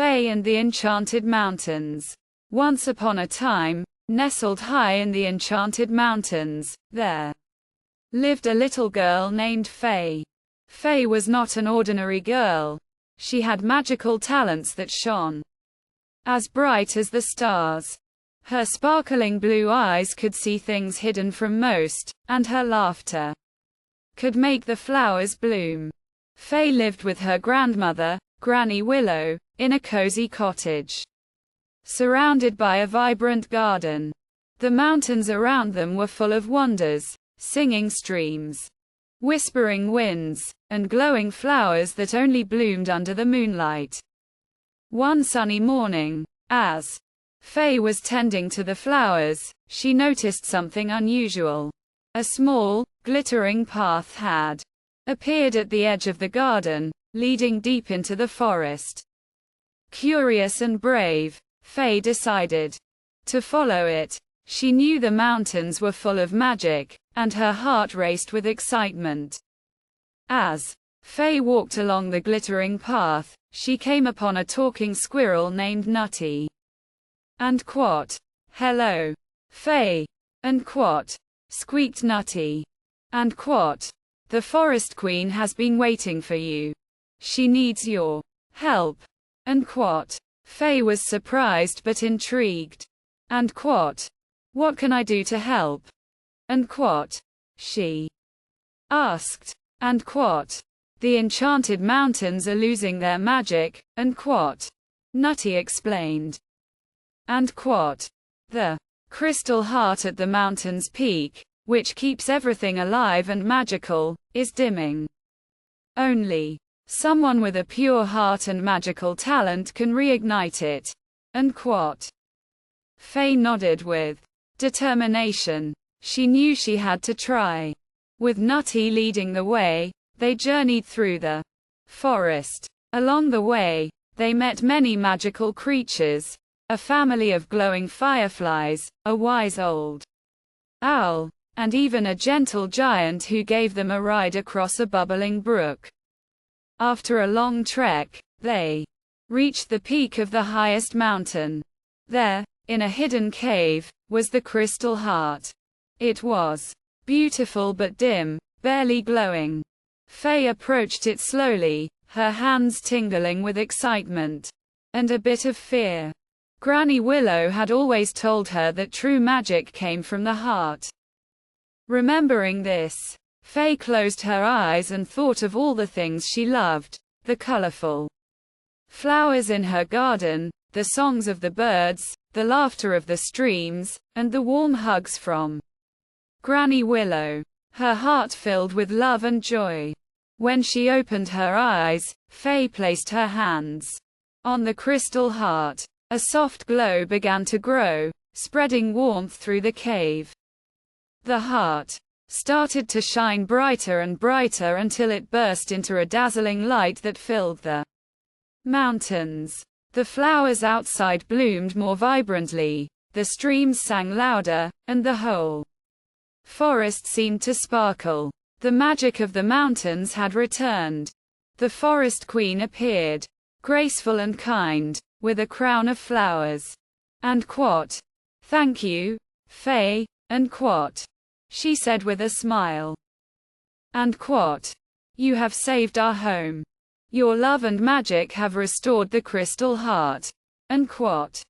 Faye and the Enchanted Mountains. Once upon a time, nestled high in the Enchanted Mountains, there lived a little girl named Faye. Faye was not an ordinary girl. She had magical talents that shone as bright as the stars. Her sparkling blue eyes could see things hidden from most, and her laughter could make the flowers bloom. Faye lived with her grandmother, Granny Willow, in a cozy cottage surrounded by a vibrant garden. The mountains around them were full of wonders, singing streams, whispering winds, and glowing flowers that only bloomed under the moonlight. One sunny morning, as Faye was tending to the flowers, she noticed something unusual. A small, glittering path had appeared at the edge of the garden, leading deep into the forest. Curious and brave, Faye decided to follow it. She knew the mountains were full of magic, and her heart raced with excitement. As Faye walked along the glittering path, she came upon a talking squirrel named Nutty and Quat. "Hello, Faye and Quat," squeaked Nutty and Quat. "The Forest Queen has been waiting for you. She needs your help." And Quat. Faye was surprised but intrigued. And Quat. "What can I do to help?" And Quat. She asked. And Quat. "The Enchanted Mountains are losing their magic." And Quat. Nutty explained. And Quat. "The crystal heart at the mountain's peak, which keeps everything alive and magical, is dimming. Only someone with a pure heart and magical talent can reignite it." And Quat. Faye nodded with determination. She knew she had to try. With Nutty leading the way, they journeyed through the forest. Along the way, they met many magical creatures, a family of glowing fireflies, a wise old owl, and even a gentle giant who gave them a ride across a bubbling brook. After a long trek, they reached the peak of the highest mountain. There, in a hidden cave, was the crystal heart. It was beautiful but dim, barely glowing. Faye approached it slowly, her hands tingling with excitement and a bit of fear. Granny Willow had always told her that true magic came from the heart. Remembering this, Faye closed her eyes and thought of all the things she loved: the colorful flowers in her garden, the songs of the birds, the laughter of the streams, and the warm hugs from Granny Willow. Her heart filled with love and joy. When she opened her eyes, Faye placed her hands on the crystal heart. A soft glow began to grow, spreading warmth through the cave. The heart started to shine brighter and brighter until it burst into a dazzling light that filled the mountains. The flowers outside bloomed more vibrantly, the streams sang louder, and the whole forest seemed to sparkle. The magic of the mountains had returned. The Forest Queen appeared, graceful and kind, with a crown of flowers. And Quat. "Thank you, Faye and Quat," she said with a smile. And Quat. "You have saved our home. Your love and magic have restored the crystal heart." And Quat.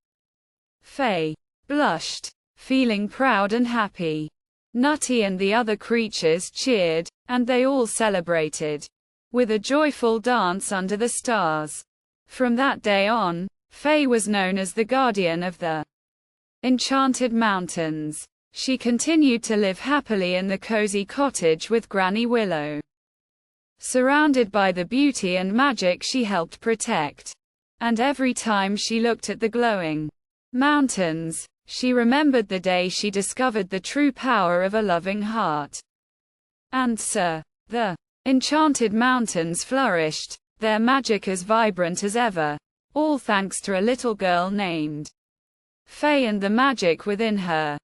Faye blushed, feeling proud and happy. Nutty and the other creatures cheered, and they all celebrated with a joyful dance under the stars. From that day on, Faye was known as the guardian of the Enchanted Mountains. She continued to live happily in the cozy cottage with Granny Willow, surrounded by the beauty and magic she helped protect. And every time she looked at the glowing mountains, she remembered the day she discovered the true power of a loving heart. And so, the Enchanted Mountains flourished, their magic as vibrant as ever, all thanks to a little girl named Faye and the magic within her.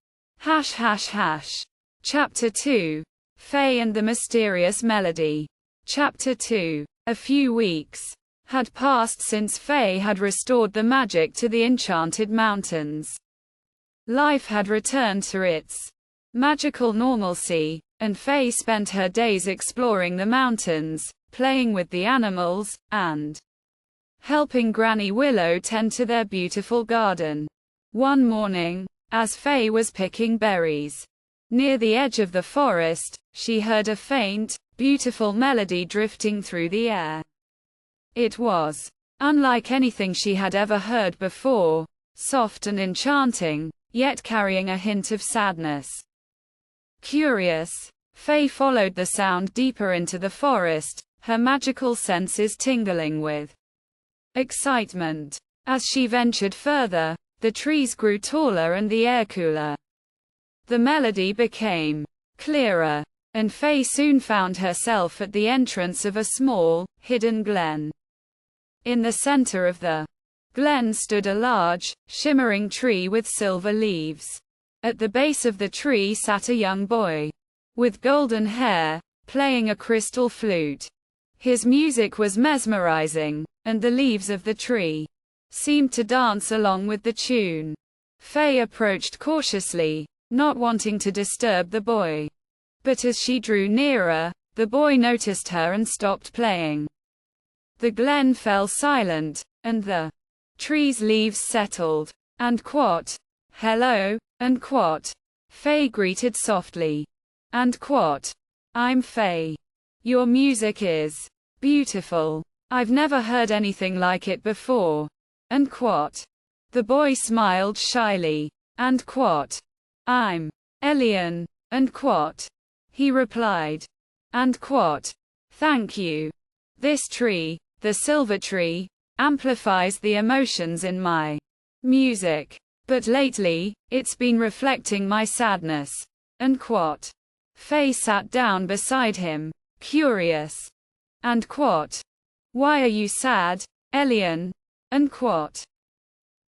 Chapter 2. Faye and the Mysterious Melody. Chapter 2. A few weeks had passed since Faye had restored the magic to the Enchanted Mountains. Life had returned to its magical normalcy, and Faye spent her days exploring the mountains, playing with the animals, and helping Granny Willow tend to their beautiful garden. One morning, as Faye was picking berries near the edge of the forest, she heard a faint, beautiful melody drifting through the air. It was unlike anything she had ever heard before, soft and enchanting, yet carrying a hint of sadness. Curious, Faye followed the sound deeper into the forest, her magical senses tingling with excitement. As she ventured further, the trees grew taller and the air cooler. The melody became clearer, and Faye soon found herself at the entrance of a small, hidden glen. In the center of the glen stood a large, shimmering tree with silver leaves. At the base of the tree sat a young boy with golden hair, playing a crystal flute. His music was mesmerizing, and the leaves of the tree seemed to dance along with the tune. Faye approached cautiously, not wanting to disturb the boy. But as she drew nearer, the boy noticed her and stopped playing. The glen fell silent, and the tree's leaves settled. And quat, hello, and quat. Faye greeted softly. And quat, I'm Faye. Your music is beautiful. I've never heard anything like it before. And quat. The boy smiled shyly. And quat, I'm Elian. And quat. He replied. And quat, thank you. This tree, the silver tree, amplifies the emotions in my music. But lately, it's been reflecting my sadness. And quat. Faye sat down beside him, curious. And quat. Why are you sad, Elian? And quat.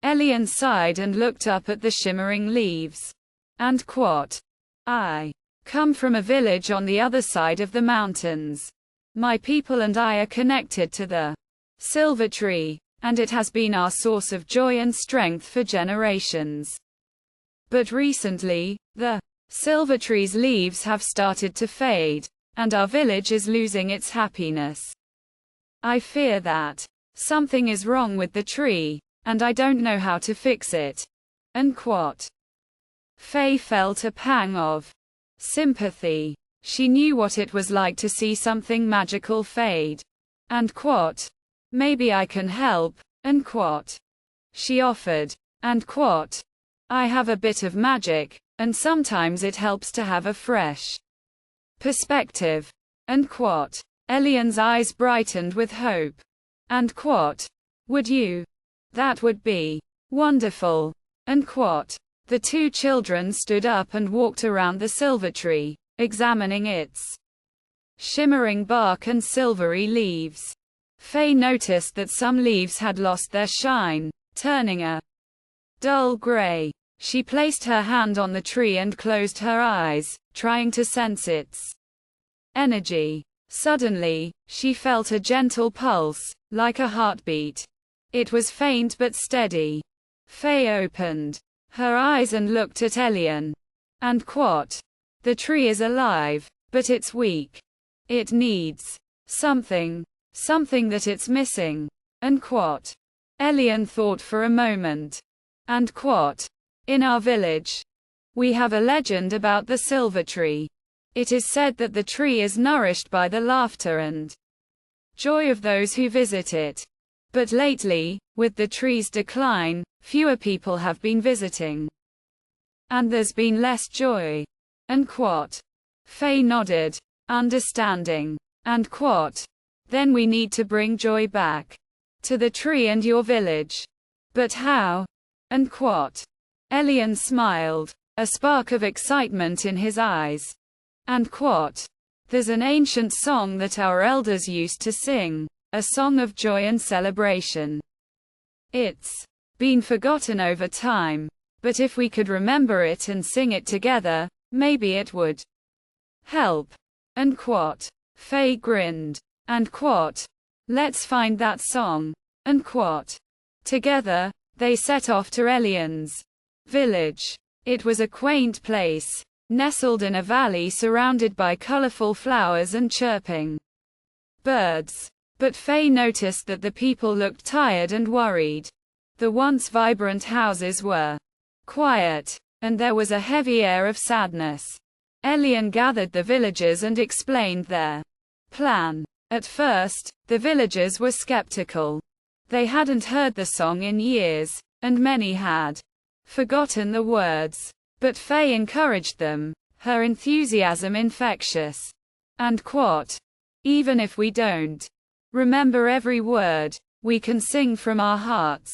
Elian sighed and looked up at the shimmering leaves. And quat. I come from a village on the other side of the mountains. My people and I are connected to the silver tree, and it has been our source of joy and strength for generations. But recently, the silver tree's leaves have started to fade, and our village is losing its happiness. I fear that something is wrong with the tree, and I don't know how to fix it. And quat. Faye felt a pang of sympathy. She knew what it was like to see something magical fade. And quat. Maybe I can help. And quat. She offered. And quat. I have a bit of magic, and sometimes it helps to have a fresh perspective. And quat. Elian's eyes brightened with hope. And quat. Would you? That would be wonderful. And quat. The two children stood up and walked around the silver tree, examining its shimmering bark and silvery leaves. Faye noticed that some leaves had lost their shine, turning a dull gray. She placed her hand on the tree and closed her eyes, trying to sense its energy. Suddenly, she felt a gentle pulse, like a heartbeat. It was faint but steady. Faye opened her eyes and looked at Elian. And quat. The tree is alive, but it's weak. It needs something that it's missing. And quat. Elian thought for a moment. And quat. In our village, we have a legend about the silver tree. It is said that the tree is nourished by the laughter and joy of those who visit it. But lately, with the tree's decline, fewer people have been visiting. And there's been less joy. And quat. Faye nodded, understanding. And quat. Then we need to bring joy back to the tree and your village. But how? And quat. Elian smiled, a spark of excitement in his eyes. And quat. There's an ancient song that our elders used to sing, a song of joy and celebration. It's been forgotten over time, but if we could remember it and sing it together, maybe it would help. And quat. Faye grinned. And quat. Let's find that song. And quote. Together, they set off to Elian's village. It was a quaint place, nestled in a valley surrounded by colorful flowers and chirping birds. But Faye noticed that the people looked tired and worried. The once vibrant houses were quiet, and there was a heavy air of sadness. Elian gathered the villagers and explained their plan. At first, the villagers were skeptical. They hadn't heard the song in years, and many had forgotten the words. But Faye encouraged them, her enthusiasm infectious. And quote, even if we don't remember every word, we can sing from our hearts.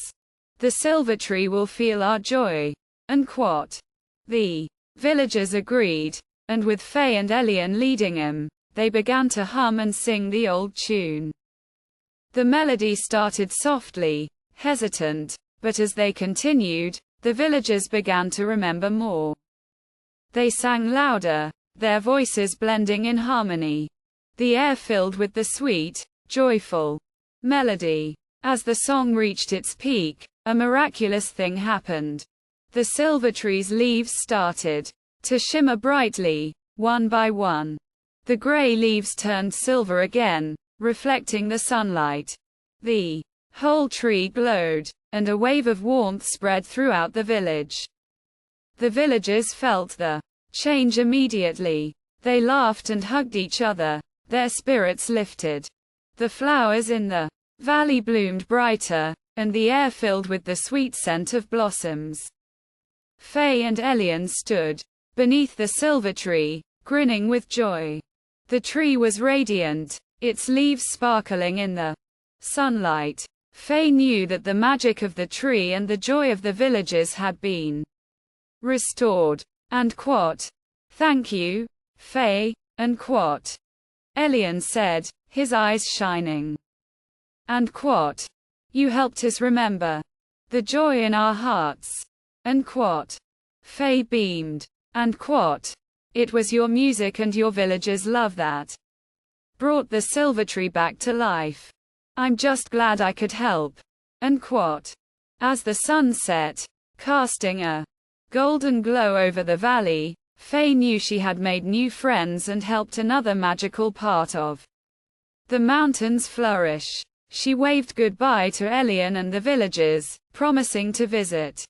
The silver tree will feel our joy. And quote. The villagers agreed, and with Faye and Elian leading them, they began to hum and sing the old tune. The melody started softly, hesitant, but as they continued, the villagers began to remember more. They sang louder, their voices blending in harmony. The air filled with the sweet, joyful melody. As the song reached its peak, a miraculous thing happened. The silver tree's leaves started to shimmer brightly, one by one. The gray leaves turned silver again, reflecting the sunlight. The whole tree glowed, and a wave of warmth spread throughout the village. The villagers felt the change immediately. They laughed and hugged each other, their spirits lifted. The flowers in the valley bloomed brighter, and the air filled with the sweet scent of blossoms. Faye and Elian stood beneath the silver tree, grinning with joy. The tree was radiant, its leaves sparkling in the sunlight. Faye knew that the magic of the tree and the joy of the villagers had been restored. And quote. Thank you, Faye. And quote. Elian said, his eyes shining. And quote. You helped us remember the joy in our hearts. And quote. Faye beamed. And quote. It was your music and your villagers' love that brought the silver tree back to life. I'm just glad I could help. And quote. As the sun set, casting a golden glow over the valley, Faye knew she had made new friends and helped another magical part of the mountains flourish. She waved goodbye to Elian and the villagers, promising to visit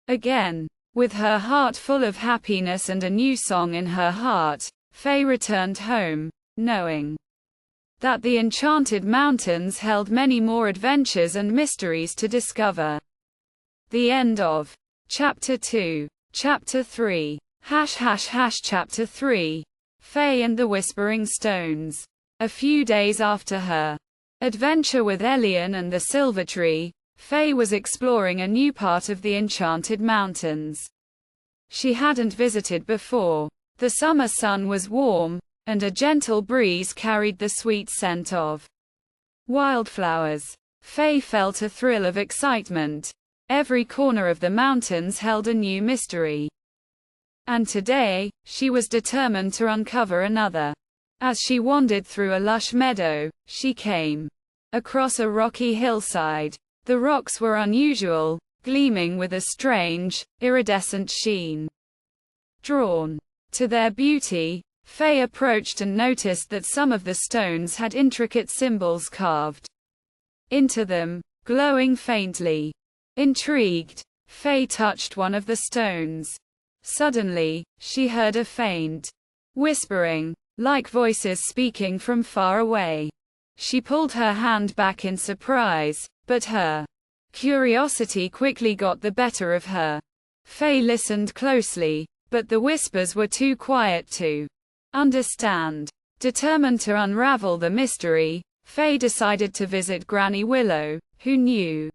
again. With her heart full of happiness and a new song in her heart, Faye returned home, knowing that the Enchanted Mountains held many more adventures and mysteries to discover. The end of Chapter 2. Chapter 3. Chapter 3. Faye and the Whispering Stones. A few days after her adventure with Elian and the Silver Tree, Faye was exploring a new part of the Enchanted Mountains she hadn't visited before. The summer sun was warm, and a gentle breeze carried the sweet scent of wildflowers. Faye felt a thrill of excitement. Every corner of the mountains held a new mystery. And today, she was determined to uncover another. As she wandered through a lush meadow, she came across a rocky hillside. The rocks were unusual, gleaming with a strange, iridescent sheen. Drawn to their beauty, Faye approached and noticed that some of the stones had intricate symbols carved into them, glowing faintly. Intrigued, Faye touched one of the stones. Suddenly, she heard a faint whispering, like voices speaking from far away. She pulled her hand back in surprise, but her curiosity quickly got the better of her. Faye listened closely, but the whispers were too quiet to understand. Determined to unravel the mystery, Faye decided to visit Granny Willow, who knew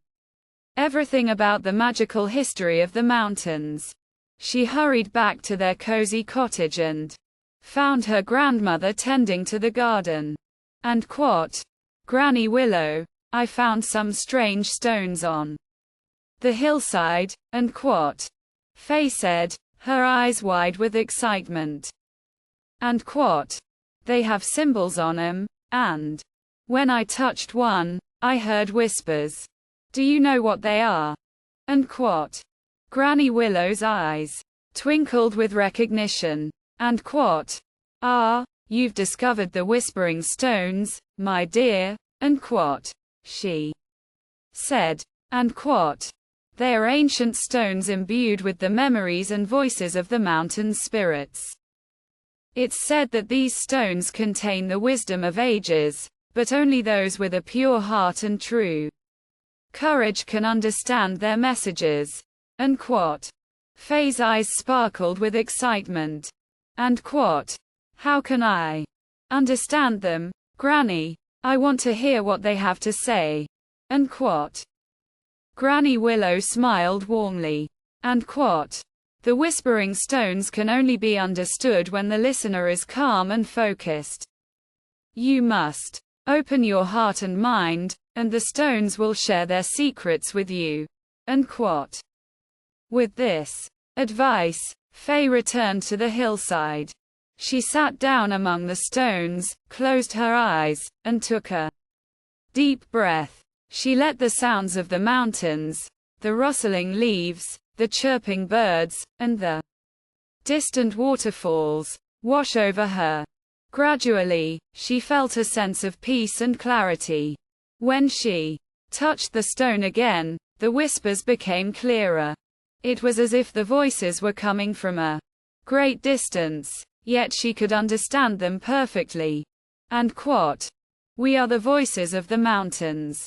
everything about the magical history of the mountains. She hurried back to their cozy cottage and found her grandmother tending to the garden. And quote, Granny Willow, I found some strange stones on the hillside, and quote. Faye said, her eyes wide with excitement. And quote. They have symbols on them, and When I touched one, I heard whispers. Do you know what they are? And quote. Granny Willow's eyes twinkled with recognition. And quote. Ah, you've discovered the whispering stones, my dear, and quote. She said. And quote. They are ancient stones imbued with the memories and voices of the mountain spirits. It's said that these stones contain the wisdom of ages, but only those with a pure heart and true courage can understand their messages. And quote. Faye's eyes sparkled with excitement. And quote. How can I understand them, Granny? I want to hear what they have to say. And quote. Granny Willow smiled warmly. And quote. The whispering stones can only be understood when the listener is calm and focused. You must open your heart and mind, and the stones will share their secrets with you. End quote. With this advice, Faye returned to the hillside. She sat down among the stones, closed her eyes, and took a deep breath. She let the sounds of the mountains, the rustling leaves, the chirping birds, and the distant waterfalls wash over her. Gradually, she felt a sense of peace and clarity. When she touched the stone again, the whispers became clearer. It was as if the voices were coming from a great distance, yet she could understand them perfectly. And quote. We are the voices of the mountains.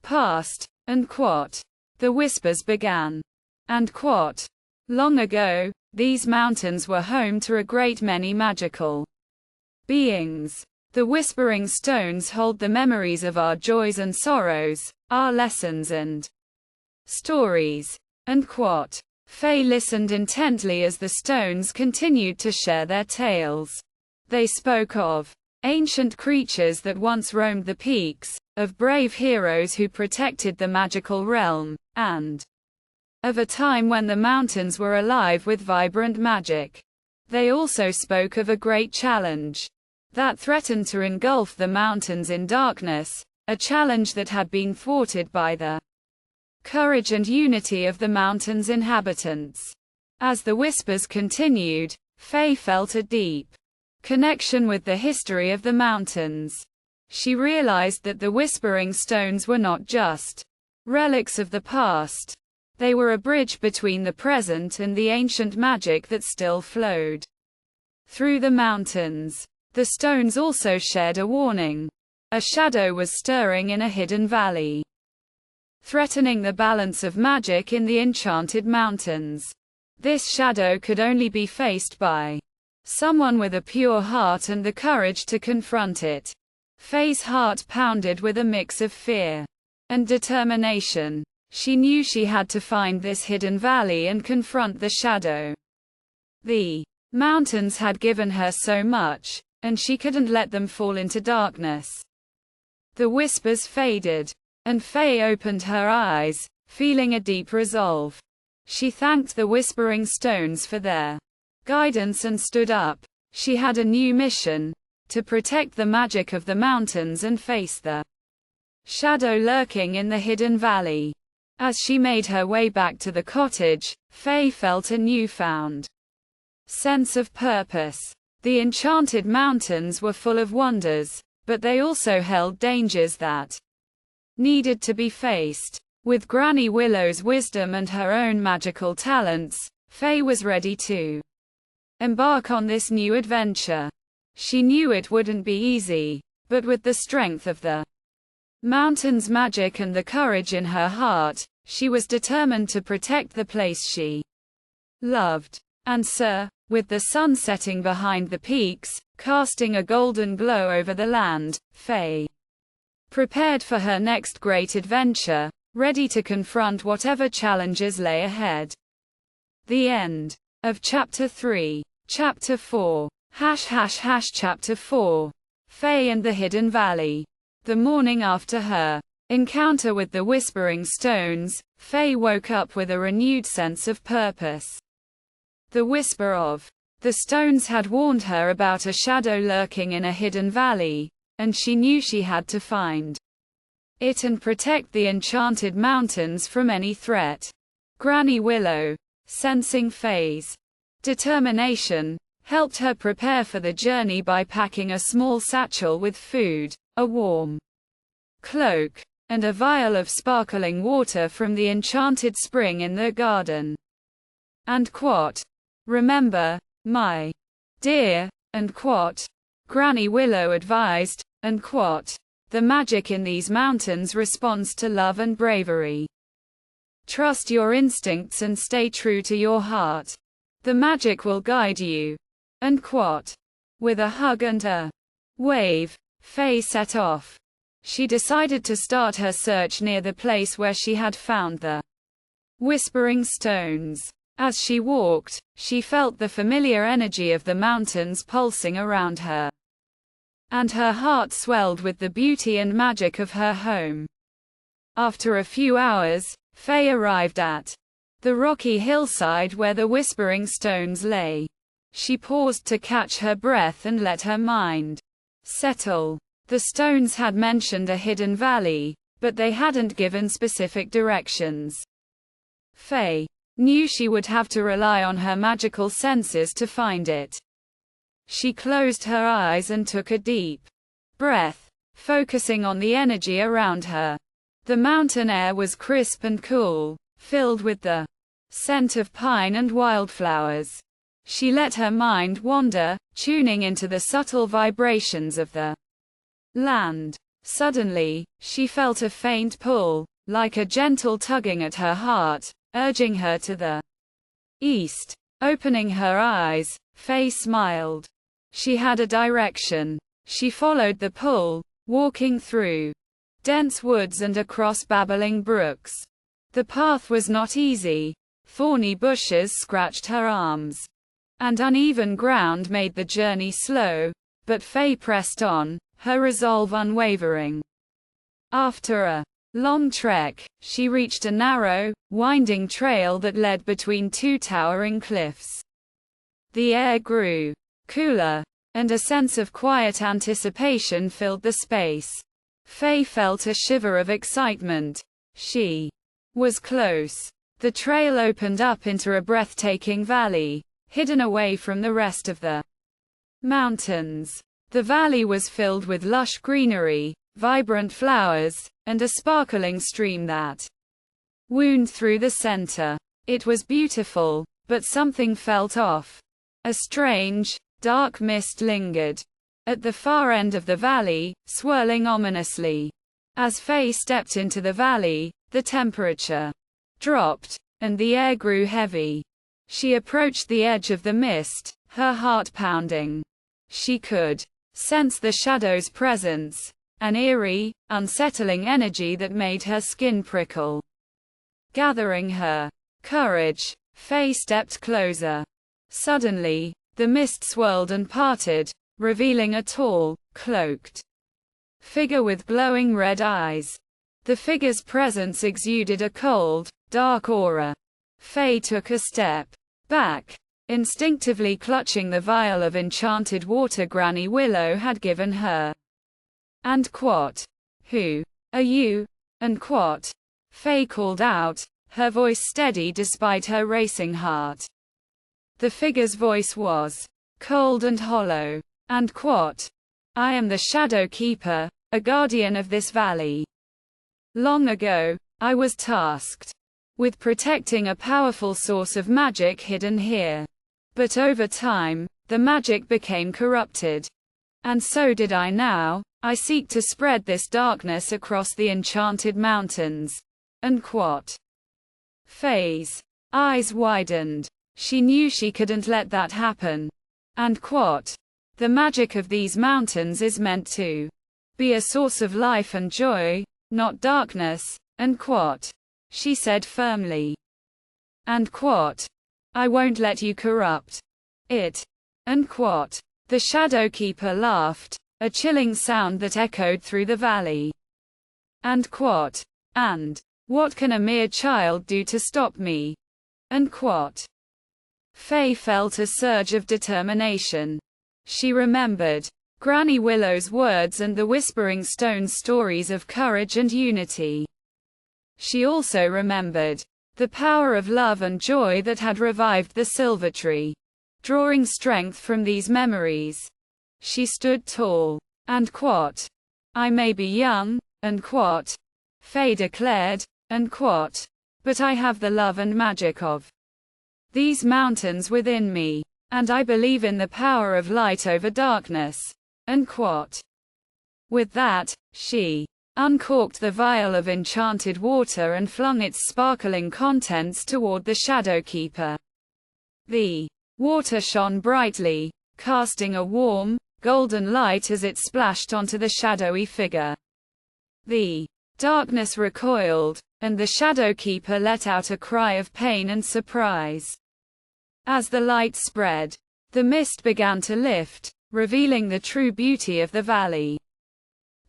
Past. And quote. The whispers began. And quote. Long ago, these mountains were home to a great many magical beings. The whispering stones hold the memories of our joys and sorrows, our lessons and stories. And quote. Faye listened intently as the stones continued to share their tales. They spoke of ancient creatures that once roamed the peaks, of brave heroes who protected the magical realm, and of a time when the mountains were alive with vibrant magic. They also spoke of a great challenge that threatened to engulf the mountains in darkness, a challenge that had been thwarted by the courage and unity of the mountain's inhabitants. As the whispers continued, Faye felt a deep connection with the history of the mountains. She realized that the whispering stones were not just relics of the past. They were a bridge between the present and the ancient magic that still flowed through the mountains. The stones also shared a warning. A shadow was stirring in a hidden valley, threatening the balance of magic in the enchanted mountains. This shadow could only be faced by someone with a pure heart and the courage to confront it. Faye's heart pounded with a mix of fear and determination. She knew she had to find this hidden valley and confront the shadow. The mountains had given her so much, and she couldn't let them fall into darkness. The whispers faded, and Faye opened her eyes, feeling a deep resolve. She thanked the whispering stones for their guidance and stood up. She had a new mission: to protect the magic of the mountains and face the shadow lurking in the hidden valley. As she made her way back to the cottage, Faye felt a newfound sense of purpose. The enchanted mountains were full of wonders, but they also held dangers that needed to be faced. With Granny Willow's wisdom and her own magical talents, Faye was ready to embark on this new adventure. She knew it wouldn't be easy, but with the strength of the mountain's magic and the courage in her heart, she was determined to protect the place she loved. And with the sun setting behind the peaks, casting a golden glow over the land, Faye prepared for her next great adventure, ready to confront whatever challenges lay ahead. The end of Chapter 3. Chapter 4. Chapter 4. Faye and the Hidden Valley. The morning after her encounter with the Whispering Stones, Faye woke up with a renewed sense of purpose. The whisper of the stones had warned her about a shadow lurking in a hidden valley, and she knew she had to find it and protect the Enchanted Mountains from any threat. Granny Willow, sensing Faye's determination, helped her prepare for the journey by packing a small satchel with food, a warm cloak, and a vial of sparkling water from the enchanted spring in the garden. And quote, "Remember, my dear," and quote, Granny Willow advised, and quote, "the magic in these mountains responds to love and bravery. Trust your instincts and stay true to your heart. The magic will guide you." And quote. With a hug and a wave, Faye set off. She decided to start her search near the place where she had found the Whispering Stones. As she walked, she felt the familiar energy of the mountains pulsing around her, and her heart swelled with the beauty and magic of her home. After a few hours, Faye arrived at the rocky hillside where the Whispering Stones lay. She paused to catch her breath and let her mind settle. The stones had mentioned a hidden valley, but they hadn't given specific directions. Faye knew she would have to rely on her magical senses to find it. She closed her eyes and took a deep breath, focusing on the energy around her. The mountain air was crisp and cool, filled with the scent of pine and wildflowers. She let her mind wander, tuning into the subtle vibrations of the land. Suddenly, she felt a faint pull, like a gentle tugging at her heart, urging her to the east. Opening her eyes, Faye smiled. She had a direction. She followed the pull, walking through dense woods and across babbling brooks. The path was not easy. Thorny bushes scratched her arms, and uneven ground made the journey slow, but Faye pressed on, her resolve unwavering. After a long trek, she reached a narrow, winding trail that led between two towering cliffs. The air grew cooler, and a sense of quiet anticipation filled the space. Faye felt a shiver of excitement. She was close. The trail opened up into a breathtaking valley, hidden away from the rest of the mountains. The valley was filled with lush greenery, vibrant flowers, and a sparkling stream that wound through the center. It was beautiful, but something felt off. A strange, dark mist lingered at the far end of the valley, swirling ominously. As Faye stepped into the valley, the temperature dropped, and the air grew heavy. She approached the edge of the mist, her heart pounding. She could sense the shadow's presence, an eerie, unsettling energy that made her skin prickle. Gathering her courage, Faye stepped closer. Suddenly, the mist swirled and parted, revealing a tall, cloaked figure with glowing red eyes. The figure's presence exuded a cold, dark aura. Faye took a step back, instinctively clutching the vial of enchanted water Granny Willow had given her. And quote, "Who are you?" And quote, Faye called out, her voice steady despite her racing heart. The figure's voice was cold and hollow. And quote, "I am the Shadow Keeper, a guardian of this valley. Long ago, I was tasked with protecting a powerful source of magic hidden here. But over time, the magic became corrupted. And so did I now. I seek to spread this darkness across the Enchanted Mountains." And quote. Faye's eyes widened. She knew she couldn't let that happen. And quote, "The magic of these mountains is meant to be a source of life and joy, not darkness." And quote. She said firmly. And quote, "I won't let you corrupt it." And quote. The Shadow Keeper laughed, a chilling sound that echoed through the valley. And quote. "And what can a mere child do to stop me?" And quote. Faye felt a surge of determination. She remembered Granny Willow's words and the Whispering Stone's stories of courage and unity. She also remembered the power of love and joy that had revived the Silver Tree. Drawing strength from these memories, she stood tall. And quote, I may be young, and quote, Faye declared, and quote, but I have the love and magic of these mountains within me, and I believe in the power of light over darkness, and quote. With that, she uncorked the vial of enchanted water and flung its sparkling contents toward the Shadowkeeper. The water shone brightly, casting a warm, golden light as it splashed onto the shadowy figure. The darkness recoiled, and the Shadowkeeper let out a cry of pain and surprise. As the light spread, the mist began to lift, revealing the true beauty of the valley.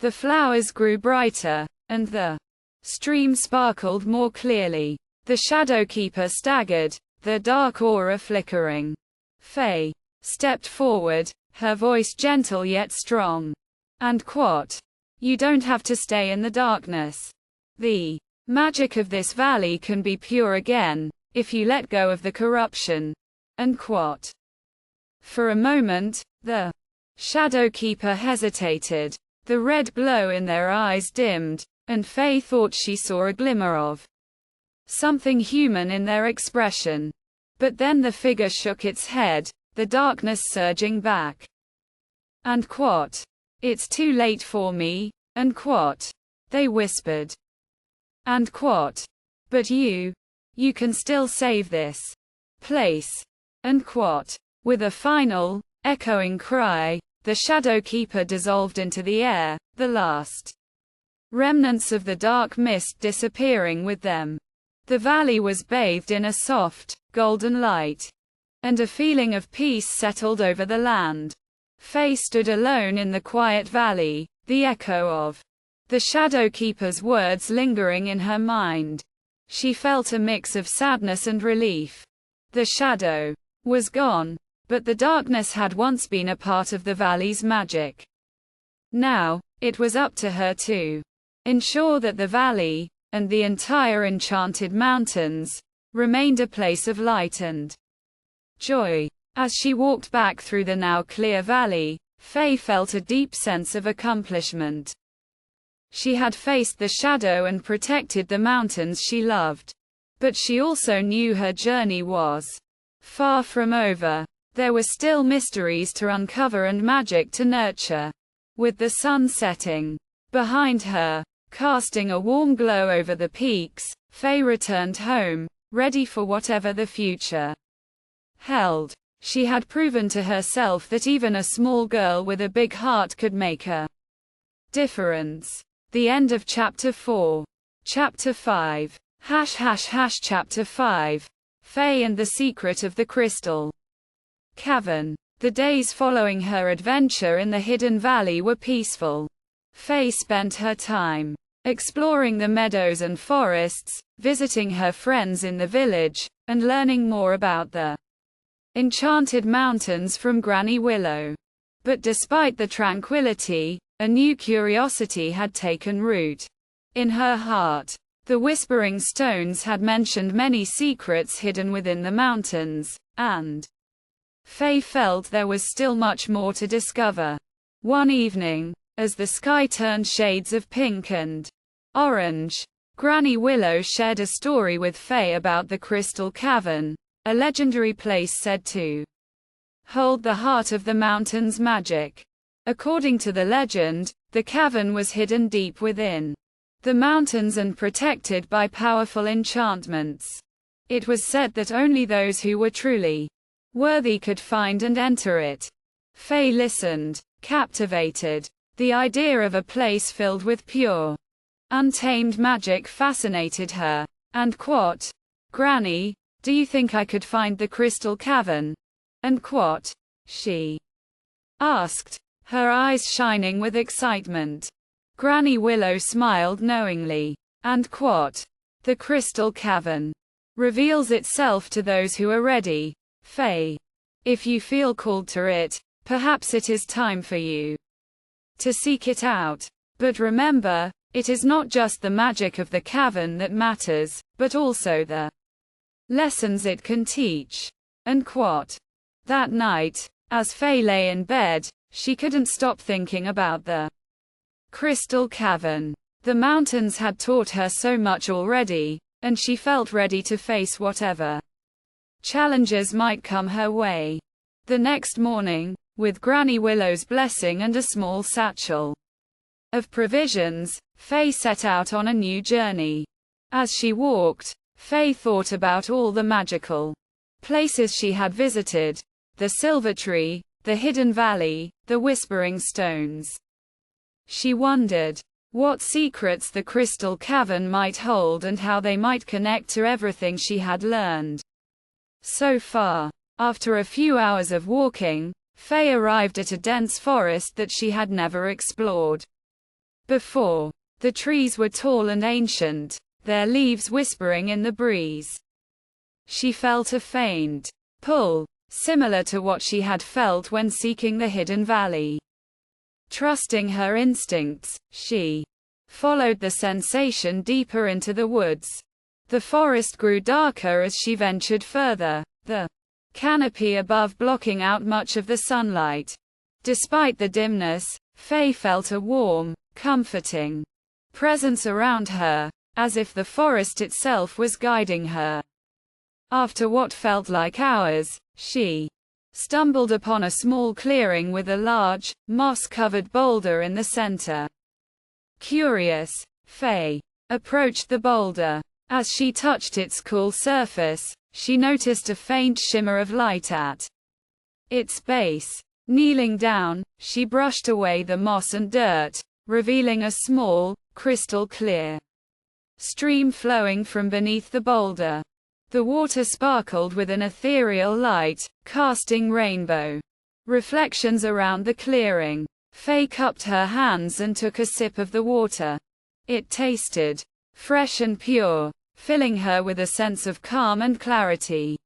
The flowers grew brighter, and the stream sparkled more clearly. The Shadowkeeper staggered, the dark aura flickering. Faye stepped forward, her voice gentle yet strong. And quote, you don't have to stay in the darkness. The magic of this valley can be pure again, if you let go of the corruption. And quote. For a moment, the Shadowkeeper hesitated. The red glow in their eyes dimmed, and Faye thought she saw a glimmer of something human in their expression. But then the figure shook its head, the darkness surging back. And quote. It's too late for me, and quote. They whispered. And quote. But you can still save this place. And quote. With a final, echoing cry, the Shadowkeeper dissolved into the air, the last remnants of the dark mist disappearing with them. The valley was bathed in a soft, golden light, and a feeling of peace settled over the land. Faye stood alone in the quiet valley, the echo of the Shadowkeeper's words lingering in her mind. She felt a mix of sadness and relief. The shadow was gone, but the darkness had once been a part of the valley's magic. Now, it was up to her to ensure that the valley, and the entire Enchanted Mountains, remained a place of light and joy. As she walked back through the now clear valley, Faye felt a deep sense of accomplishment. She had faced the shadow and protected the mountains she loved. But she also knew her journey was far from over. There were still mysteries to uncover and magic to nurture. With the sun setting behind her, casting a warm glow over the peaks, Faye returned home, ready for whatever the future held. She had proven to herself that even a small girl with a big heart could make a difference. The end of Chapter 4. Chapter 5. Chapter 5. Faye and the Secret of the Crystal Cavern. The days following her adventure in the Hidden Valley were peaceful. Faye spent her time exploring the meadows and forests, visiting her friends in the village, and learning more about the Enchanted Mountains from Granny Willow. But despite the tranquility, a new curiosity had taken root in her heart. The Whispering Stones had mentioned many secrets hidden within the mountains, and Faye felt there was still much more to discover. One evening, as the sky turned shades of pink and orange, Granny Willow shared a story with Faye about the Crystal Cavern, a legendary place said to hold the heart of the mountain's magic. According to the legend, the cavern was hidden deep within the mountains and protected by powerful enchantments. It was said that only those who were truly worthy could find and enter it. Faye listened, captivated. The idea of a place filled with pure, untamed magic fascinated her. And quote, Granny, do you think I could find the Crystal Cavern? And quote, she asked, her eyes shining with excitement. Granny Willow smiled knowingly. And quote, the Crystal Cavern reveals itself to those who are ready, Faye. If you feel called to it, Perhaps it is time for you to seek it out. But remember, it is not just the magic of the cavern that matters, but also the lessons it can teach." Unquote. That night, as Faye lay in bed, she couldn't stop thinking about the crystal cavern. The mountains had taught her so much already, and she felt ready to face whatever challenges might come her way. The next morning, with Granny Willow's blessing and a small satchel of provisions, Faye set out on a new journey. As she walked, Faye thought about all the magical places she had visited: the Silver Tree, the Hidden Valley, the Whispering Stones. She wondered what secrets the Crystal Cavern might hold and how they might connect to everything she had learned so far. After a few hours of walking, Faye arrived at a dense forest that she had never explored before. The trees were tall and ancient, their leaves whispering in the breeze. She felt a faint pull, similar to what she had felt when seeking the Hidden Valley. Trusting her instincts, she followed the sensation deeper into the woods. The forest grew darker as she ventured further, the canopy above blocking out much of the sunlight. Despite the dimness, Faye felt a warm, comforting presence around her, as if the forest itself was guiding her. After what felt like hours, she stumbled upon a small clearing with a large, moss-covered boulder in the center. Curious, Faye approached the boulder. As she touched its cool surface, she noticed a faint shimmer of light at its base. Kneeling down, she brushed away the moss and dirt, revealing a small, crystal-clear stream flowing from beneath the boulder. The water sparkled with an ethereal light, casting rainbow reflections around the clearing. Faye cupped her hands and took a sip of the water. It tasted fresh and pure, filling her with a sense of calm and clarity.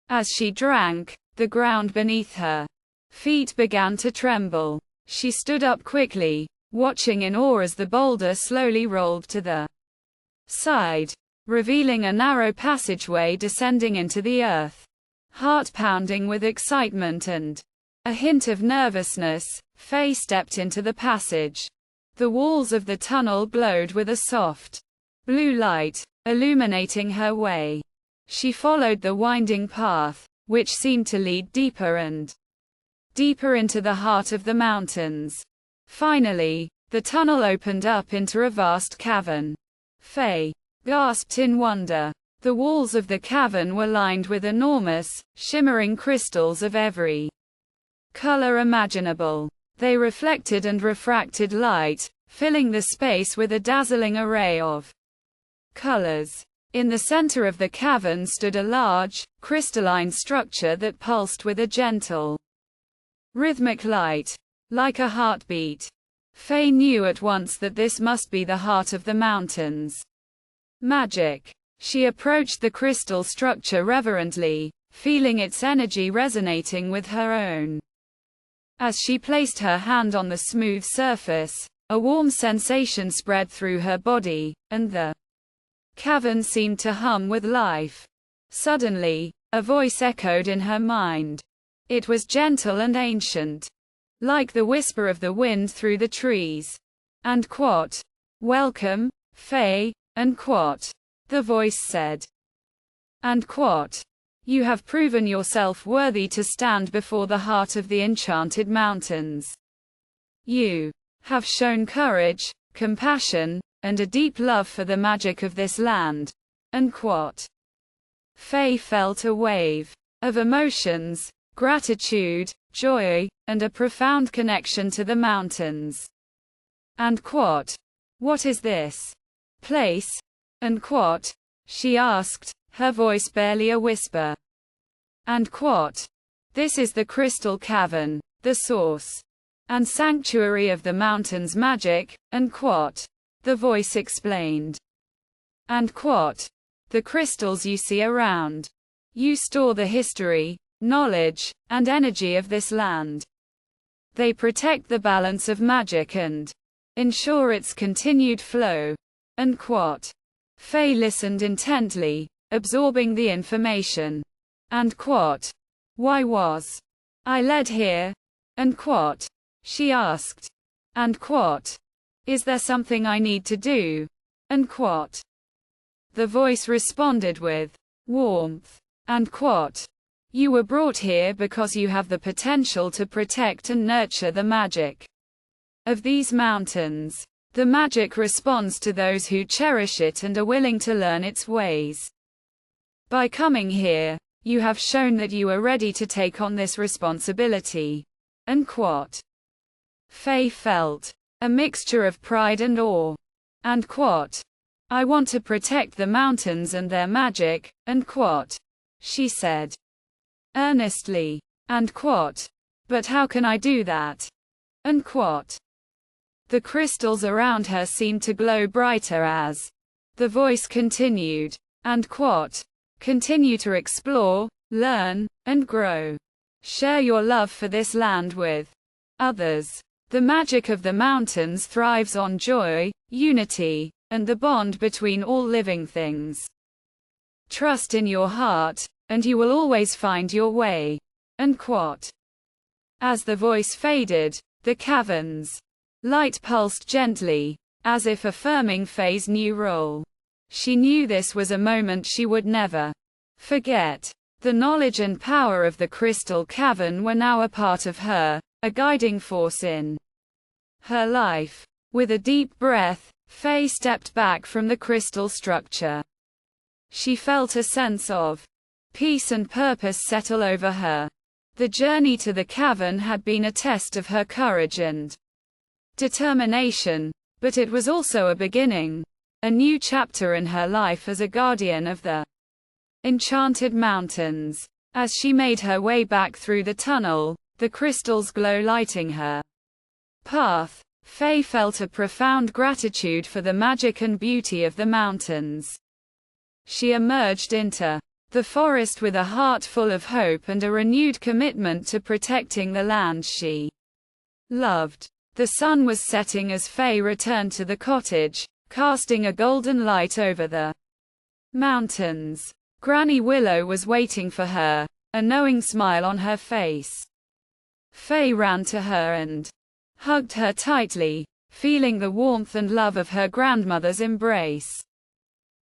As she drank, the ground beneath her feet began to tremble. She stood up quickly, watching in awe as the boulder slowly rolled to the side, revealing a narrow passageway descending into the earth. Heart pounding with excitement and a hint of nervousness, Faye stepped into the passage. The walls of the tunnel glowed with a soft blue light, illuminating her way. She followed the winding path, which seemed to lead deeper and deeper into the heart of the mountains. Finally, the tunnel opened up into a vast cavern. Faye gasped in wonder. The walls of the cavern were lined with enormous, shimmering crystals of every color imaginable. They reflected and refracted light, filling the space with a dazzling array of colors. In the center of the cavern stood a large, crystalline structure that pulsed with a gentle, rhythmic light, like a heartbeat. Faye knew at once that this must be the heart of the mountains. Magic. She approached the crystal structure reverently, feeling its energy resonating with her own. As she placed her hand on the smooth surface, a warm sensation spread through her body, and the cavern seemed to hum with life. Suddenly, a voice echoed in her mind. It was gentle and ancient, like the whisper of the wind through the trees. And quote, "Welcome, Faye," and quote, the voice said. And quote, "You have proven yourself worthy to stand before the heart of the enchanted mountains. You have shown courage, compassion, and a deep love for the magic of this land." Unquote. Faye felt a wave of emotions, gratitude, joy, and a profound connection to the mountains. And quote, "What is this place?" And quote, she asked, her voice barely a whisper. And quote, "This is the Crystal Cavern, the source and sanctuary of the mountain's magic," and quote, the voice explained. And quote, "The crystals you see around you store the history, knowledge, and energy of this land. They protect the balance of magic and ensure its continued flow. Unquote. Faye listened intently, absorbing the information. Unquote. Why was I led here? Unquote. She asked. Unquote. Is there something I need to do? Unquote. The voice responded with warmth. Unquote. You were brought here because you have the potential to protect and nurture the magic of these mountains. The magic responds to those who cherish it and are willing to learn its ways. By coming here, you have shown that you are ready to take on this responsibility. Unquote. Faye felt a mixture of pride and awe. Unquote. I want to protect the mountains and their magic. Unquote. She said earnestly. Unquote. But how can I do that? Unquote. The crystals around her seemed to glow brighter as the voice continued. Unquote. Continue to explore, learn, and grow. Share your love for this land with others. The magic of the mountains thrives on joy, unity, and the bond between all living things. Trust in your heart, and you will always find your way. Unquote. As the voice faded, the cavern's light pulsed gently, as if affirming Faye's new role. She knew this was a moment she would never forget. The knowledge and power of the crystal cavern were now a part of her, a guiding force in her life. With a deep breath, Faye stepped back from the crystal structure. She felt a sense of peace and purpose settle over her. The journey to the cavern had been a test of her courage and determination, but it was also a beginning, a new chapter in her life as a guardian of the Enchanted Mountains. As she made her way back through the tunnel, the crystals glow lighting her path, Faye felt a profound gratitude for the magic and beauty of the mountains. She emerged into the forest with a heart full of hope and a renewed commitment to protecting the land she loved. The sun was setting as Faye returned to the cottage, casting a golden light over the mountains. Granny Willow was waiting for her, a knowing smile on her face. Faye ran to her and hugged her tightly, feeling the warmth and love of her grandmother's embrace.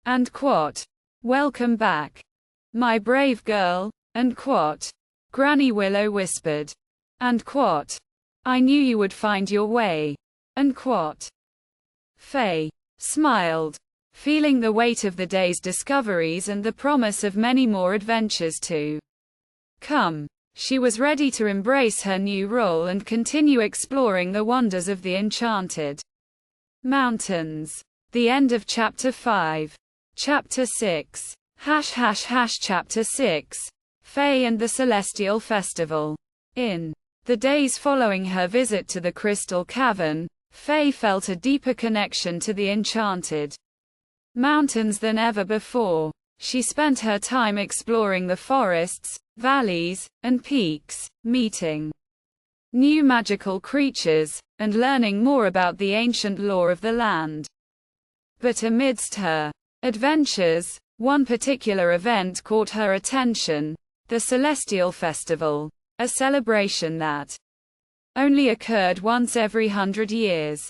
Unquote. Welcome back, my brave girl. Unquote. Granny Willow whispered. Unquote. I knew you would find your way. Unquote. Faye smiled, feeling the weight of the day's discoveries and the promise of many more adventures to come. She was ready to embrace her new role and continue exploring the wonders of the Enchanted Mountains. The end of Chapter 5. Chapter 6. Chapter 6. Faye and the Celestial Festival. In the days following her visit to the Crystal Cavern, Faye felt a deeper connection to the Enchanted Mountains than ever before. She spent her time exploring the forests, valleys, and peaks, meeting new magical creatures, and learning more about the ancient lore of the land. But amidst her adventures, one particular event caught her attention: the Celestial Festival, a celebration that only occurred once every 100 years.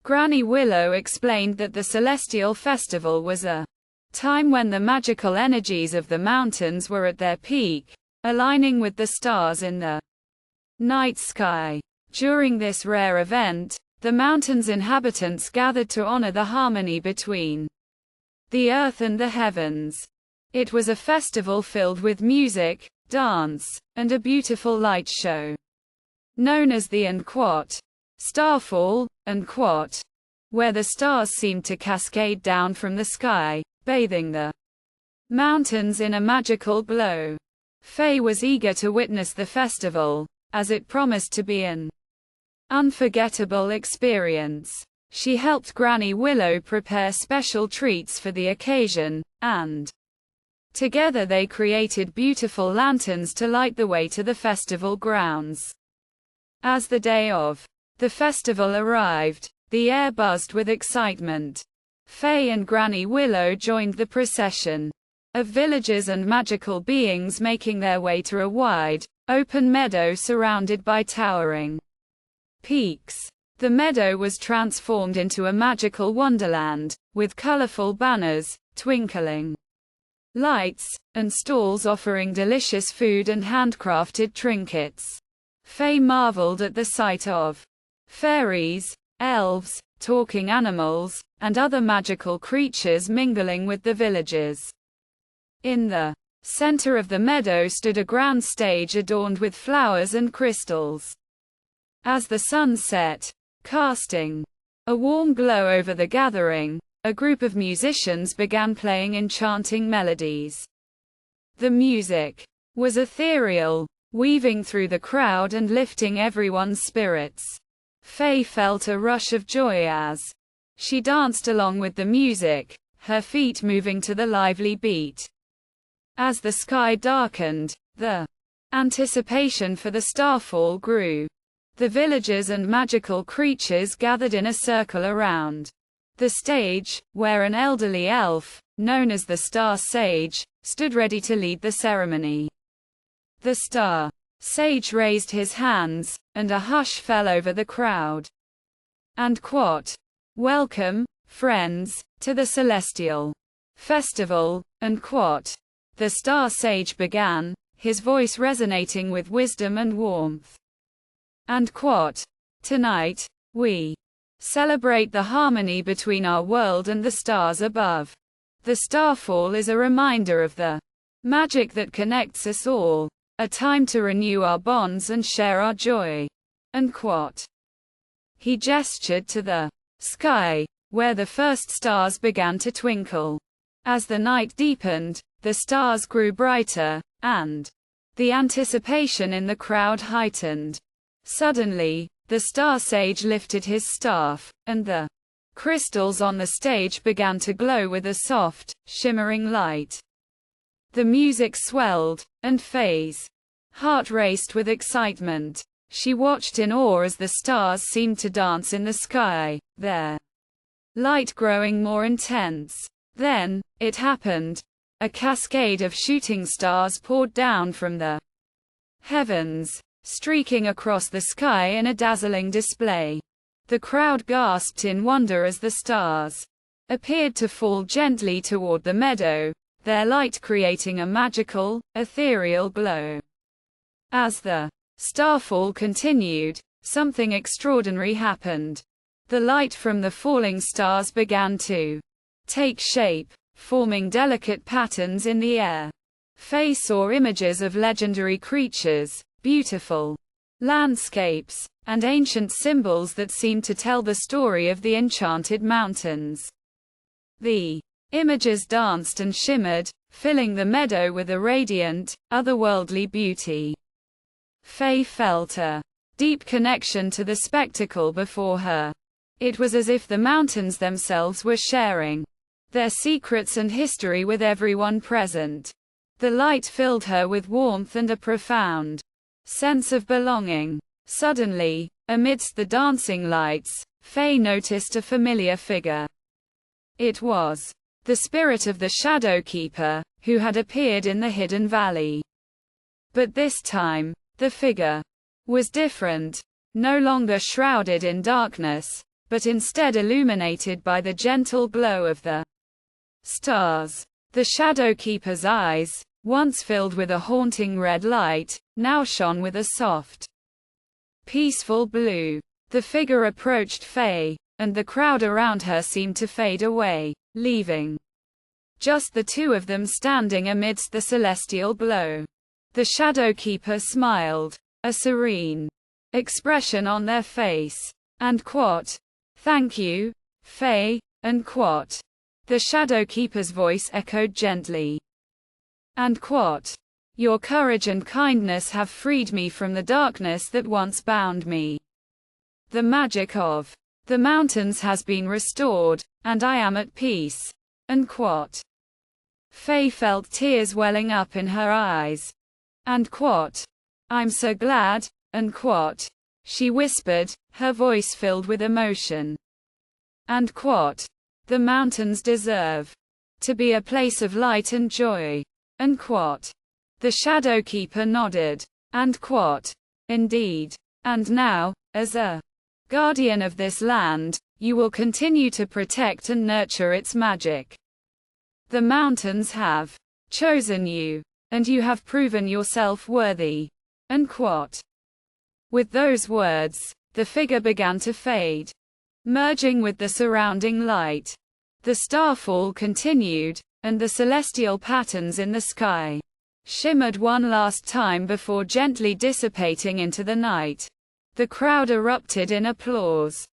Granny Willow explained that the Celestial Festival was a time when the magical energies of the mountains were at their peak, aligning with the stars in the night sky. During this rare event, the mountain's inhabitants gathered to honor the harmony between the earth and the heavens. It was a festival filled with music, dance, and a beautiful light show, known as the Starfall, where the stars seemed to cascade down from the sky, bathing the mountains in a magical glow. Faye was eager to witness the festival, as it promised to be an unforgettable experience. She helped Granny Willow prepare special treats for the occasion, and together they created beautiful lanterns to light the way to the festival grounds. As the day of the festival arrived, the air buzzed with excitement. Faye and Granny Willow joined the procession of villagers and magical beings making their way to a wide, open meadow surrounded by towering peaks. The meadow was transformed into a magical wonderland, with colorful banners, twinkling lights, and stalls offering delicious food and handcrafted trinkets. Faye marveled at the sight of fairies, elves, talking animals, and other magical creatures mingling with the villagers. In the center of the meadow stood a grand stage adorned with flowers and crystals. As the sun set, casting a warm glow over the gathering, a group of musicians began playing enchanting melodies. The music was ethereal, weaving through the crowd and lifting everyone's spirits. Faye felt a rush of joy as she danced along with the music, her feet moving to the lively beat. As the sky darkened, the anticipation for the starfall grew. The villagers and magical creatures gathered in a circle around the stage, where an elderly elf, known as the Star Sage, stood ready to lead the ceremony. The Star Sage raised his hands, and a hush fell over the crowd. And quote, "Welcome, friends, to the Celestial Festival," and quote. The Star Sage began, his voice resonating with wisdom and warmth. And quote, "Tonight, we celebrate the harmony between our world and the stars above. The starfall is a reminder of the magic that connects us all, a time to renew our bonds and share our joy." And quote. He gestured to the sky, where the first stars began to twinkle. As the night deepened, the stars grew brighter, and the anticipation in the crowd heightened. Suddenly, the Star Sage lifted his staff, and the crystals on the stage began to glow with a soft, shimmering light. The music swelled, and Faye's heart raced with excitement. She watched in awe as the stars seemed to dance in the sky, their light growing more intense. Then, it happened. A cascade of shooting stars poured down from the heavens, streaking across the sky in a dazzling display. The crowd gasped in wonder as the stars appeared to fall gently toward the meadow, their light creating a magical, ethereal glow. As the starfall continued, something extraordinary happened. The light from the falling stars began to take shape, forming delicate patterns in the air. Faye saw images of legendary creatures, beautiful landscapes, and ancient symbols that seemed to tell the story of the Enchanted Mountains. The images danced and shimmered, filling the meadow with a radiant, otherworldly beauty. Faye felt a deep connection to the spectacle before her. It was as if the mountains themselves were sharing their secrets and history with everyone present. The light filled her with warmth and a profound sense of belonging. Suddenly, amidst the dancing lights, Faye noticed a familiar figure. It was the spirit of the Shadow Keeper, who had appeared in the Hidden Valley. But this time, the figure was different, no longer shrouded in darkness, but instead illuminated by the gentle glow of the stars. The Shadow Keeper's eyes, once filled with a haunting red light, now shone with a soft, peaceful blue. The figure approached Faye, and the crowd around her seemed to fade away, leaving just the two of them standing amidst the celestial glow. The Shadow Keeper smiled, a serene expression on their face. And quote, "Thank you, Faye," and quote. The Shadow Keeper's voice echoed gently. And quote, "Your courage and kindness have freed me from the darkness that once bound me. The magic of the mountains has been restored, and I am at peace." And quote. Faye felt tears welling up in her eyes. And quote, "I'm so glad," and quote. she whispered, her voice filled with emotion. And quote, the mountains deserve to be a place of light and joy. And quote, the Shadowkeeper nodded. And quote, indeed. And now, as a guardian of this land, you will continue to protect and nurture its magic. The mountains have chosen you, and you have proven yourself worthy. End quote. With those words, the figure began to fade, merging with the surrounding light. The starfall continued, and the celestial patterns in the sky shimmered one last time before gently dissipating into the night. The crowd erupted in applause,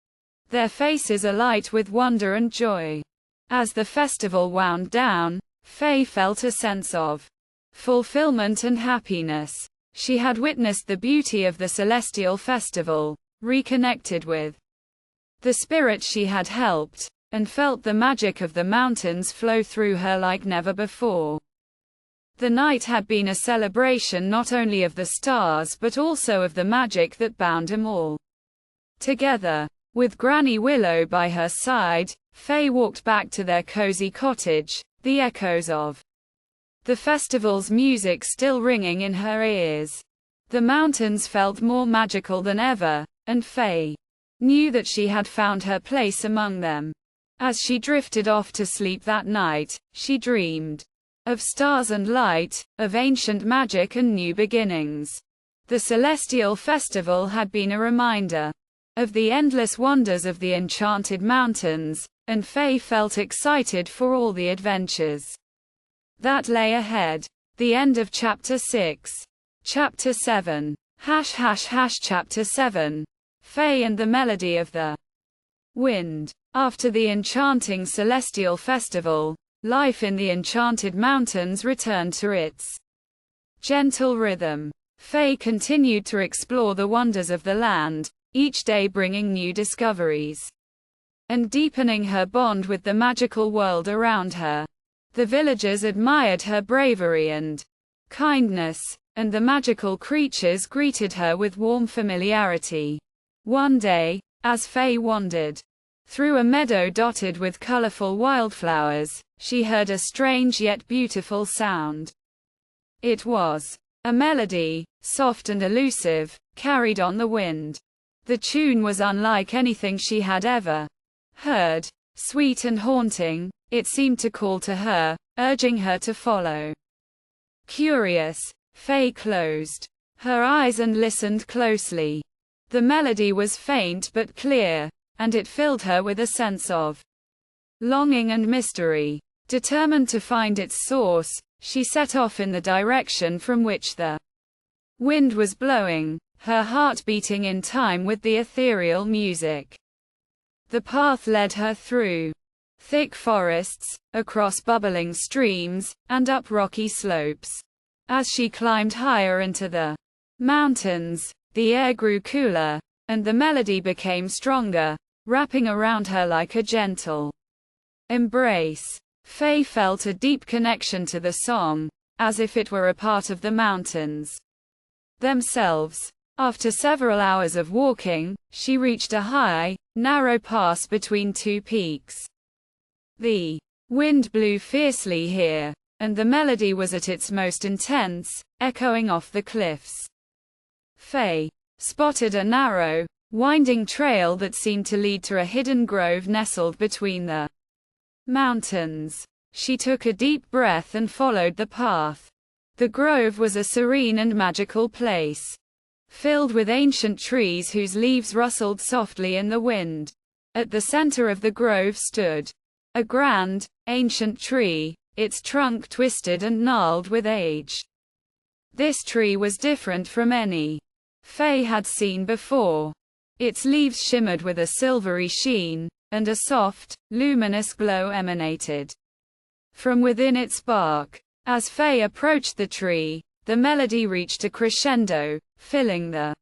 their faces alight with wonder and joy. As the festival wound down, Faye felt a sense of fulfillment and happiness. She had witnessed the beauty of the celestial festival, reconnected with the spirit she had helped, and felt the magic of the mountains flow through her like never before. The night had been a celebration not only of the stars but also of the magic that bound them all together. With Granny Willow by her side, Faye walked back to their cozy cottage, the echoes of the festival's music still ringing in her ears. The mountains felt more magical than ever, and Faye knew that she had found her place among them. As she drifted off to sleep that night, she dreamed of stars and light, of ancient magic and new beginnings. The celestial festival had been a reminder of the endless wonders of the enchanted mountains, and Faye felt excited for all the adventures that lay ahead. The end of Chapter 6. Chapter 7. Chapter 7. Faye and the Melody of the Wind. After the enchanting celestial festival, life in the enchanted mountains returned to its gentle rhythm. Faye continued to explore the wonders of the land, each day bringing new discoveries and deepening her bond with the magical world around her. The villagers admired her bravery and kindness, and the magical creatures greeted her with warm familiarity. One day, as Faye wandered through a meadow dotted with colorful wildflowers, she heard a strange yet beautiful sound. It was a melody, soft and elusive, carried on the wind. The tune was unlike anything she had ever heard. Sweet and haunting, it seemed to call to her, urging her to follow. Curious, Faye closed her eyes and listened closely. The melody was faint but clear, and it filled her with a sense of longing and mystery. Determined to find its source, she set off in the direction from which the wind was blowing, her heart beating in time with the ethereal music. The path led her through thick forests, across bubbling streams, and up rocky slopes. As she climbed higher into the mountains, the air grew cooler, and the melody became stronger, wrapping around her like a gentle embrace. Faye felt a deep connection to the song, as if it were a part of the mountains themselves. After several hours of walking, she reached a high, narrow pass between two peaks. The wind blew fiercely here, and the melody was at its most intense, echoing off the cliffs. Faye spotted a narrow, winding trail that seemed to lead to a hidden grove nestled between the mountains. She took a deep breath and followed the path. The grove was a serene and magical place, filled with ancient trees whose leaves rustled softly in the wind. At the center of the grove stood a grand, ancient tree, its trunk twisted and gnarled with age. This tree was different from any Faye had seen before. Its leaves shimmered with a silvery sheen, and a soft, luminous glow emanated from within its bark. As Faye approached the tree, the melody reached a crescendo, filling the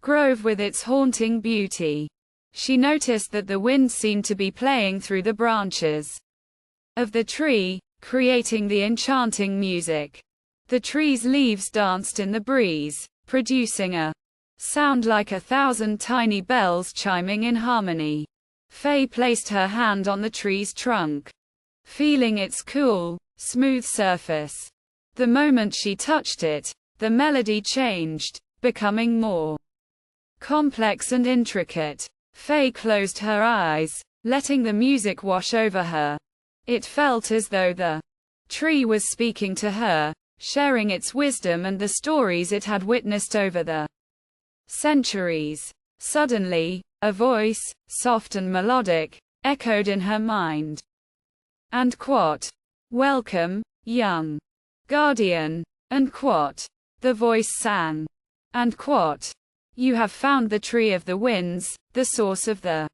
grove with its haunting beauty. She noticed that the wind seemed to be playing through the branches of the tree, creating the enchanting music. The tree's leaves danced in the breeze, producing a sound like 1,000 tiny bells chiming in harmony. Faye placed her hand on the tree's trunk, feeling its cool, smooth surface. The moment she touched it, the melody changed, becoming more complex and intricate. Faye closed her eyes, letting the music wash over her. It felt as though the tree was speaking to her, sharing its wisdom and the stories it had witnessed over the centuries. Suddenly, a voice, soft and melodic, echoed in her mind. And quote, "Welcome, young guardian." And quote, the voice sang. And quote, "You have found the tree of the winds, the source of the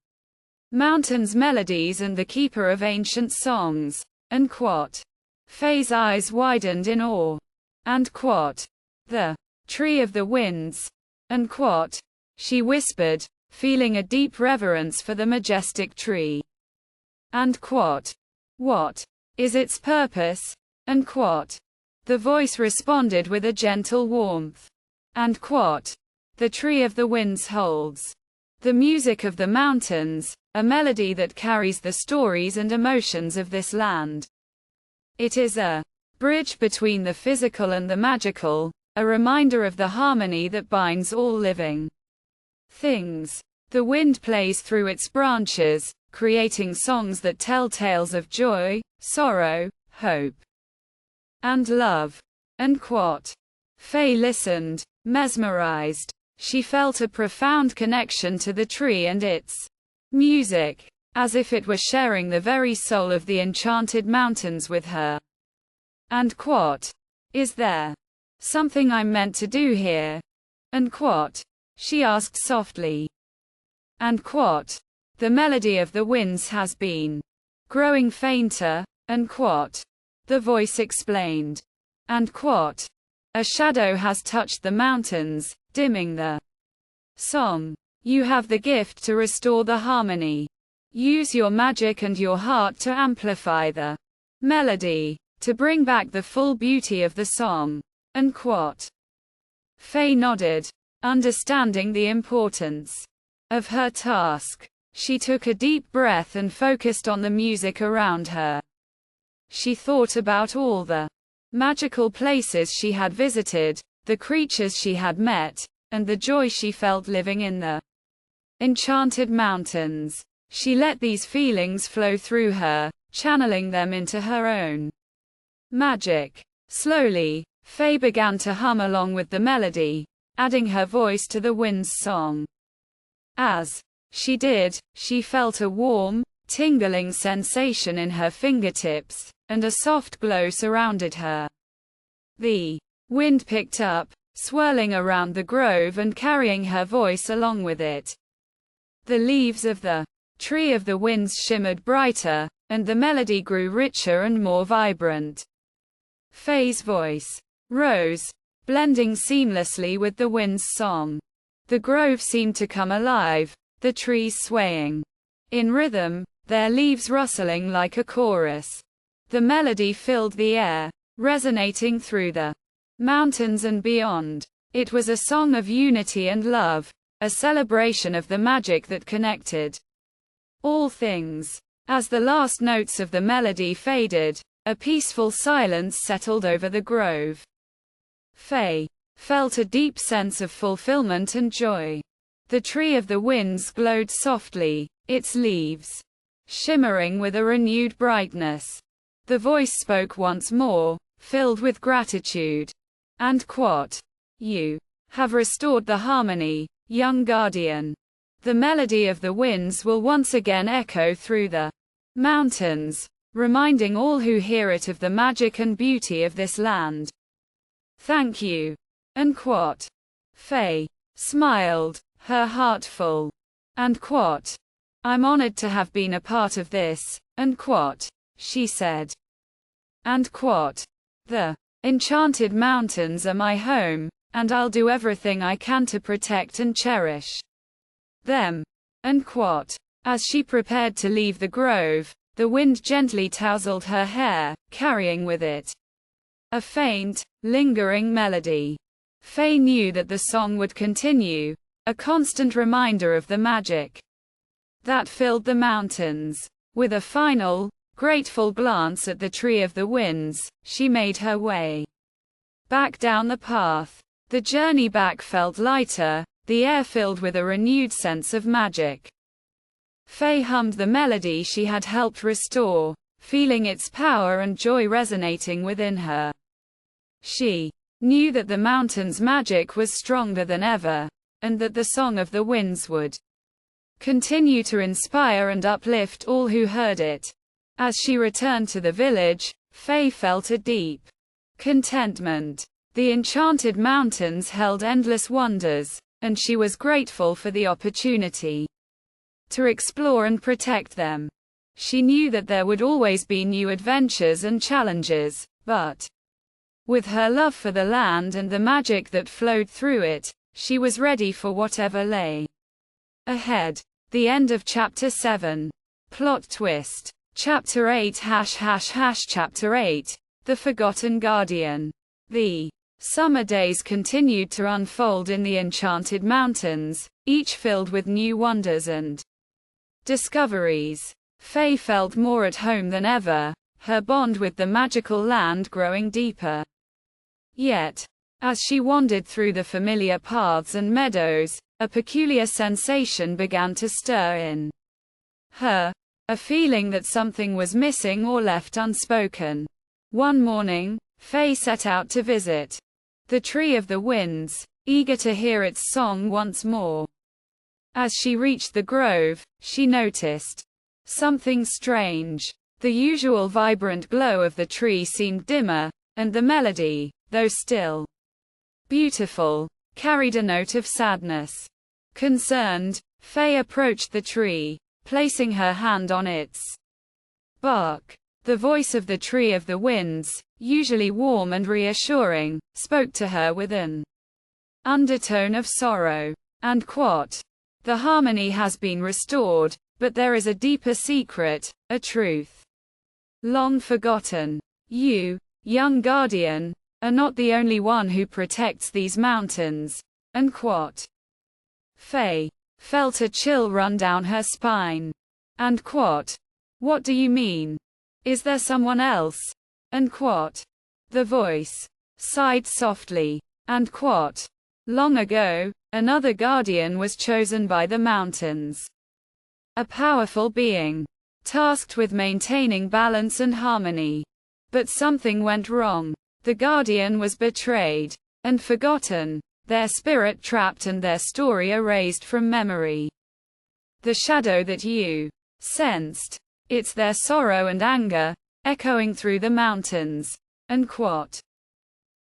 mountain's melodies and the keeper of ancient songs." And quote, Faye's eyes widened in awe. And quote, "The tree of the winds." And quote, she whispered, feeling a deep reverence for the majestic tree. And quote, "What is its purpose?" And quote, the voice responded with a gentle warmth. And quote, "The tree of the winds holds the music of the mountains, a melody that carries the stories and emotions of this land. It is a bridge between the physical and the magical, a reminder of the harmony that binds all living things. The wind plays through its branches, creating songs that tell tales of joy, sorrow, hope, and love." And quote, Faye listened, mesmerized. She felt a profound connection to the tree and its music, as if it were sharing the very soul of the enchanted mountains with her. And quote, "Is there something I'm meant to do here?" And quote, she asked softly. And quote, "The melody of the winds has been growing fainter." And quote, the voice explained. And quote, "A shadow has touched the mountains, dimming the song. You have the gift to restore the harmony. Use your magic and your heart to amplify the melody, to bring back the full beauty of the song." And quote, Faye nodded, understanding the importance of her task. She took a deep breath and focused on the music around her. She thought about all the magical places she had visited, the creatures she had met, and the joy she felt living in the enchanted mountains. She let these feelings flow through her, channeling them into her own magic. Slowly, Faye began to hum along with the melody, adding her voice to the wind's song. As she did, she felt a warm, tingling sensation in her fingertips, and a soft glow surrounded her. The wind picked up, swirling around the grove and carrying her voice along with it. The leaves of the tree of the winds shimmered brighter, and the melody grew richer and more vibrant. Faye's voice rose, blending seamlessly with the wind's song. The grove seemed to come alive, the trees swaying in rhythm, their leaves rustling like a chorus. The melody filled the air, resonating through the mountains and beyond. It was a song of unity and love, a celebration of the magic that connected all things. As the last notes of the melody faded, a peaceful silence settled over the grove. Faye felt a deep sense of fulfillment and joy. The tree of the winds glowed softly, its leaves shimmering with a renewed brightness. The voice spoke once more, filled with gratitude. And quote, "You have restored the harmony, young guardian. The melody of the winds will once again echo through the mountains, reminding all who hear it of the magic and beauty of this land. Thank you." And quote, Faye smiled, her heart full. And quote, "I'm honored to have been a part of this." And quote, she said. And quote, "The enchanted mountains are my home, and I'll do everything I can to protect and cherish them." And quote, as she prepared to leave the grove, the wind gently tousled her hair, carrying with it a faint, lingering melody. Faye knew that the song would continue, a constant reminder of the magic that filled the mountains. With a final, grateful glance at the Tree of the Winds, she made her way back down the path. The journey back felt lighter, the air filled with a renewed sense of magic. Faye hummed the melody she had helped restore, feeling its power and joy resonating within her. She knew that the mountain's magic was stronger than ever, and that the song of the winds would continue to inspire and uplift all who heard it. As she returned to the village, Faye felt a deep contentment. The enchanted mountains held endless wonders, and she was grateful for the opportunity to explore and protect them. She knew that there would always be new adventures and challenges, but with her love for the land and the magic that flowed through it, she was ready for whatever lay ahead. The end of Chapter 7. Plot twist. Chapter 8 ### Chapter 8. The Forgotten Guardian. The summer days continued to unfold in the Enchanted Mountains, each filled with new wonders and discoveries. Faye felt more at home than ever, her bond with the magical land growing deeper. Yet, as she wandered through the familiar paths and meadows, a peculiar sensation began to stir in her, a feeling that something was missing or left unspoken. One morning, Faye set out to visit the Tree of the Winds, eager to hear its song once more. As she reached the grove, she noticed something strange. The usual vibrant glow of the tree seemed dimmer, and the melody, though still beautiful, carried a note of sadness. Concerned, Faye approached the tree, placing her hand on its bark. The voice of the Tree of the Winds, usually warm and reassuring, spoke to her with an undertone of sorrow. And quote, "The harmony has been restored, but there is a deeper secret, a truth long forgotten. You, young guardian, are not the only one who protects these mountains." Unquote. Faye felt a chill run down her spine. Unquote. "What do you mean? Is there someone else?" Unquote. The voice sighed softly. Unquote. "Long ago, another guardian was chosen by the mountains. A powerful being, tasked with maintaining balance and harmony. But something went wrong. The guardian was betrayed and forgotten, their spirit trapped and their story erased from memory. The shadow that you sensed, it's their sorrow and anger, echoing through the mountains." Unquote.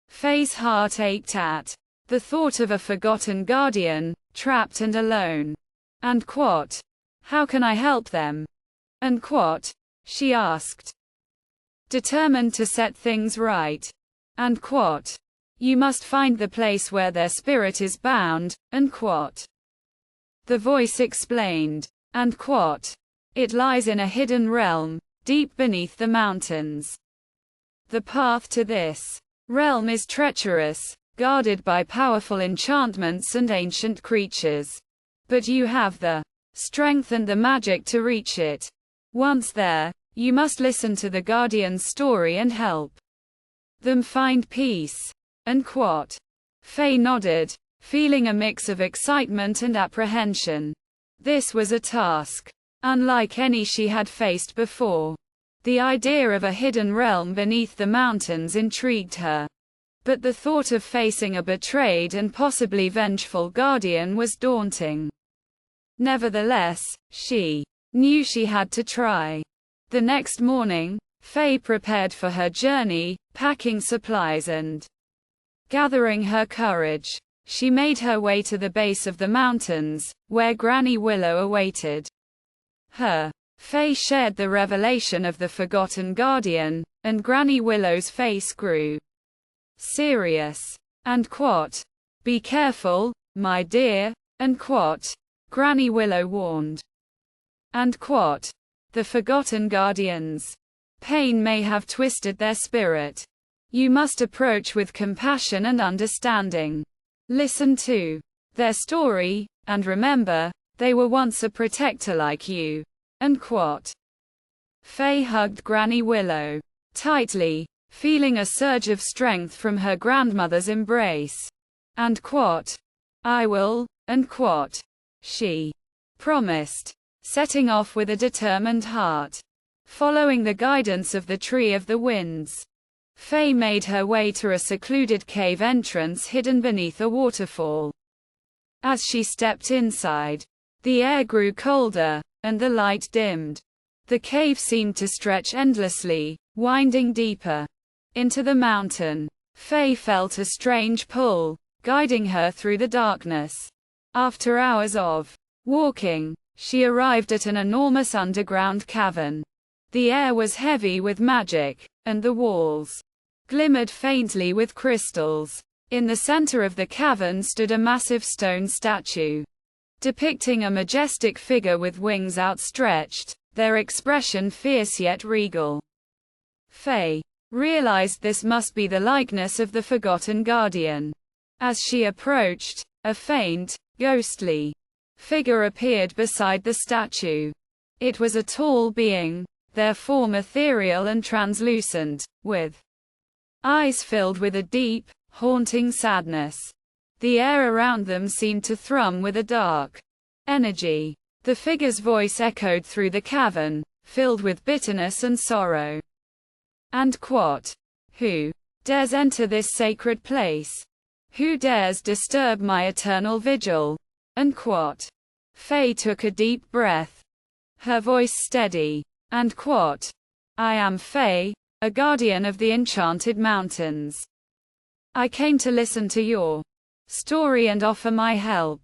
Faye's heart ached at the thought of a forgotten guardian, trapped and alone. Unquote. "How can I help them?" Unquote. She asked, determined to set things right. Unquote. "You must find the place where their spirit is bound." Unquote. The voice explained. Unquote. "It lies in a hidden realm, deep beneath the mountains. The path to this realm is treacherous, guarded by powerful enchantments and ancient creatures. But you have the strength and the magic to reach it. Once there, you must listen to the Guardian's story and help them find peace." Unquote. Faye nodded, feeling a mix of excitement and apprehension. This was a task unlike any she had faced before. The idea of a hidden realm beneath the mountains intrigued her. But the thought of facing a betrayed and possibly vengeful guardian was daunting. Nevertheless, she knew she had to try. The next morning, Faye prepared for her journey, packing supplies and gathering her courage. She made her way to the base of the mountains, where Granny Willow awaited her. Faye shared the revelation of the forgotten guardian, and Granny Willow's face grew serious. Unquote. "Be careful, my dear." Unquote. Granny Willow warned. Unquote. "The forgotten guardians' pain may have twisted their spirit. You must approach with compassion and understanding." Listen to their story, and remember, they were once a protector like you. And quote. Faye hugged Granny Willow tightly, feeling a surge of strength from her grandmother's embrace. And quote. I will, and quote. She promised, setting off with a determined heart. Following the guidance of the Tree of the Winds, Faye made her way to a secluded cave entrance hidden beneath a waterfall. As she stepped inside, the air grew colder, and the light dimmed. The cave seemed to stretch endlessly, winding deeper into the mountain. Faye felt a strange pull, guiding her through the darkness. After hours of walking, she arrived at an enormous underground cavern. The air was heavy with magic, and the walls glimmered faintly with crystals. In the center of the cavern stood a massive stone statue, depicting a majestic figure with wings outstretched, their expression fierce yet regal. Faye realized this must be the likeness of the forgotten guardian. As she approached, a faint, ghostly figure appeared beside the statue. It was a tall being, their form ethereal and translucent, with eyes filled with a deep, haunting sadness. The air around them seemed to thrum with a dark energy. The figure's voice echoed through the cavern, filled with bitterness and sorrow. And quote. Who dares enter this sacred place? Who dares disturb my eternal vigil? And quote. Faye took a deep breath, her voice steady. And quote. I am Faye, a guardian of the Enchanted Mountains. I came to listen to your story and offer my help.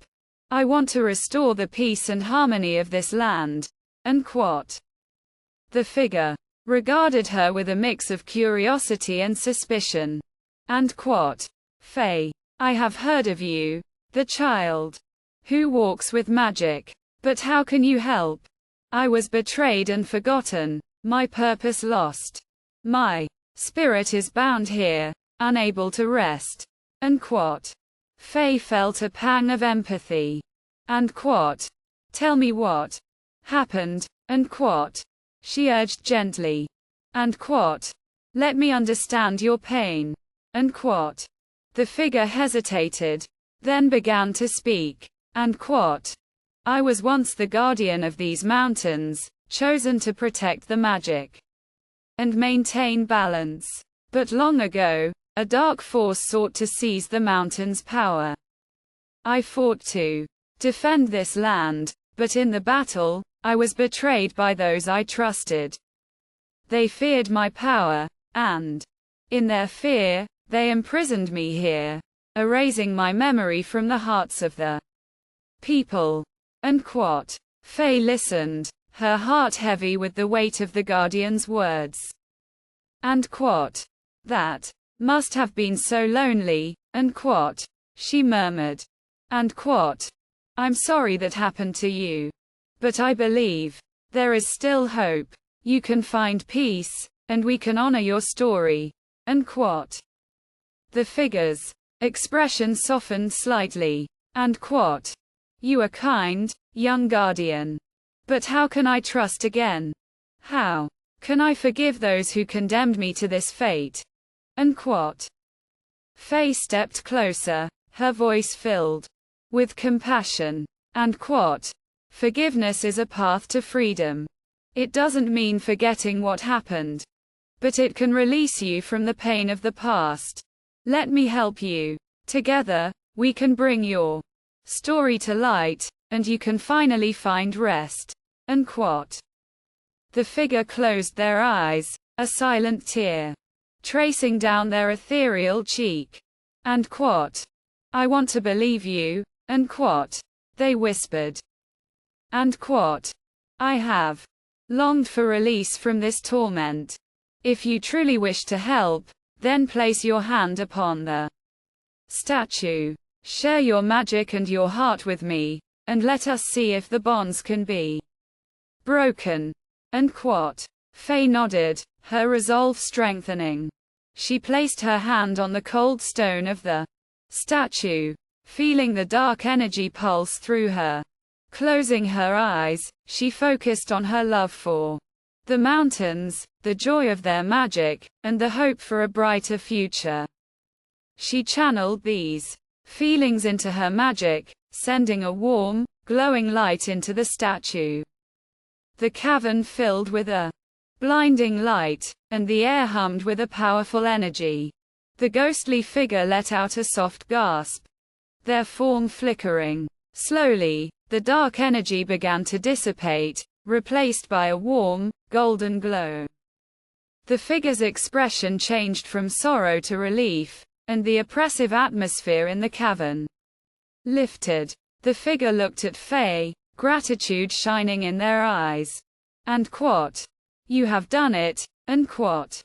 I want to restore the peace and harmony of this land. And quote. The figure regarded her with a mix of curiosity and suspicion. And quote. Faye, I have heard of you, the child who walks with magic. But how can you help? I was betrayed and forgotten, my purpose lost. My spirit is bound here, unable to rest. And quote. Faye felt a pang of empathy. And quote. Tell me what happened. And quote. She urged gently. And quote. Let me understand your pain. And quote. The figure hesitated, then began to speak. And quote. I was once the guardian of these mountains, chosen to protect the magic and maintain balance. But long ago, a dark force sought to seize the mountain's power. I fought to defend this land, but in the battle, I was betrayed by those I trusted. They feared my power, and in their fear, they imprisoned me here, erasing my memory from the hearts of the people. And quote. Faye listened, her heart heavy with the weight of the guardian's words. And quote. That must have been so lonely. And quote. She murmured. And quote. I'm sorry that happened to you. But I believe there is still hope. You can find peace, and we can honor your story. And quote. The figure's expression softened slightly. And quote. You are kind, young guardian. But how can I trust again? How can I forgive those who condemned me to this fate? And quote. Faye stepped closer, her voice filled with compassion. And quote. Forgiveness is a path to freedom. It doesn't mean forgetting what happened, but it can release you from the pain of the past. Let me help you. Together, we can bring your story to light, and you can finally find rest. And quote. The figure closed their eyes, a silent tear tracing down their ethereal cheek. And quote. I want to believe you. And quote. They whispered. And quote. I have longed for release from this torment. If you truly wish to help, then place your hand upon the statue. Share your magic and your heart with me, and let us see if the bonds can be broken. And quote. Faye nodded, her resolve strengthening. She placed her hand on the cold stone of the statue, feeling the dark energy pulse through her. Closing her eyes, she focused on her love for the mountains, the joy of their magic, and the hope for a brighter future. She channeled these feelings into her magic, sending a warm, glowing light into the statue. The cavern filled with a blinding light, and the air hummed with a powerful energy. The ghostly figure let out a soft gasp, their form flickering. Slowly, the dark energy began to dissipate, replaced by a warm, golden glow. The figure's expression changed from sorrow to relief, and the oppressive atmosphere in the cavern lifted. The figure looked at Faye, gratitude shining in their eyes. And quote, "You have done it," and quote,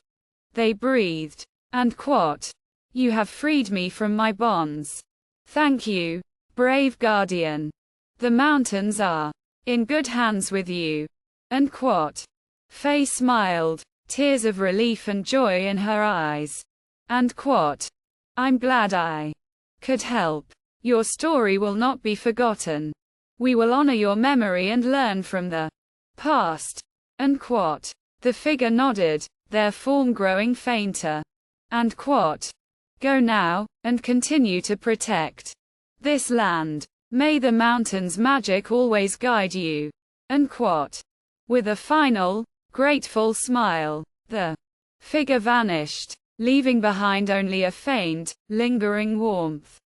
they breathed. And quote, "You have freed me from my bonds. Thank you, brave guardian. The mountains are in good hands with you." And quote. Faye smiled, tears of relief and joy in her eyes. And quote, "I'm glad I could help. Your story will not be forgotten. We will honor your memory and learn from the past." And quote. The figure nodded, their form growing fainter. And quote. "Go now, and continue to protect this land. May the mountain's magic always guide you." And quote. With a final, grateful smile, the figure vanished, leaving behind only a faint, lingering warmth.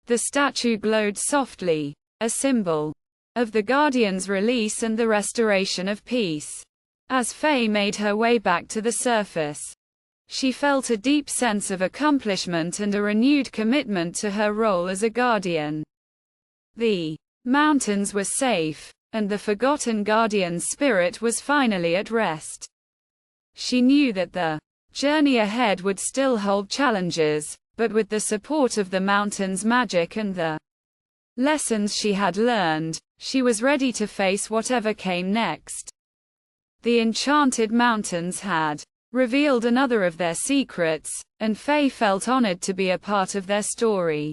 The statue glowed softly, a symbol of the Guardian's release and the restoration of peace. As Faye made her way back to the surface, she felt a deep sense of accomplishment and a renewed commitment to her role as a guardian. The mountains were safe, and the forgotten guardian's spirit was finally at rest. She knew that the journey ahead would still hold challenges, but with the support of the mountain's magic and the lessons she had learned, she was ready to face whatever came next. The Enchanted Mountains had revealed another of their secrets, and Faye felt honored to be a part of their story.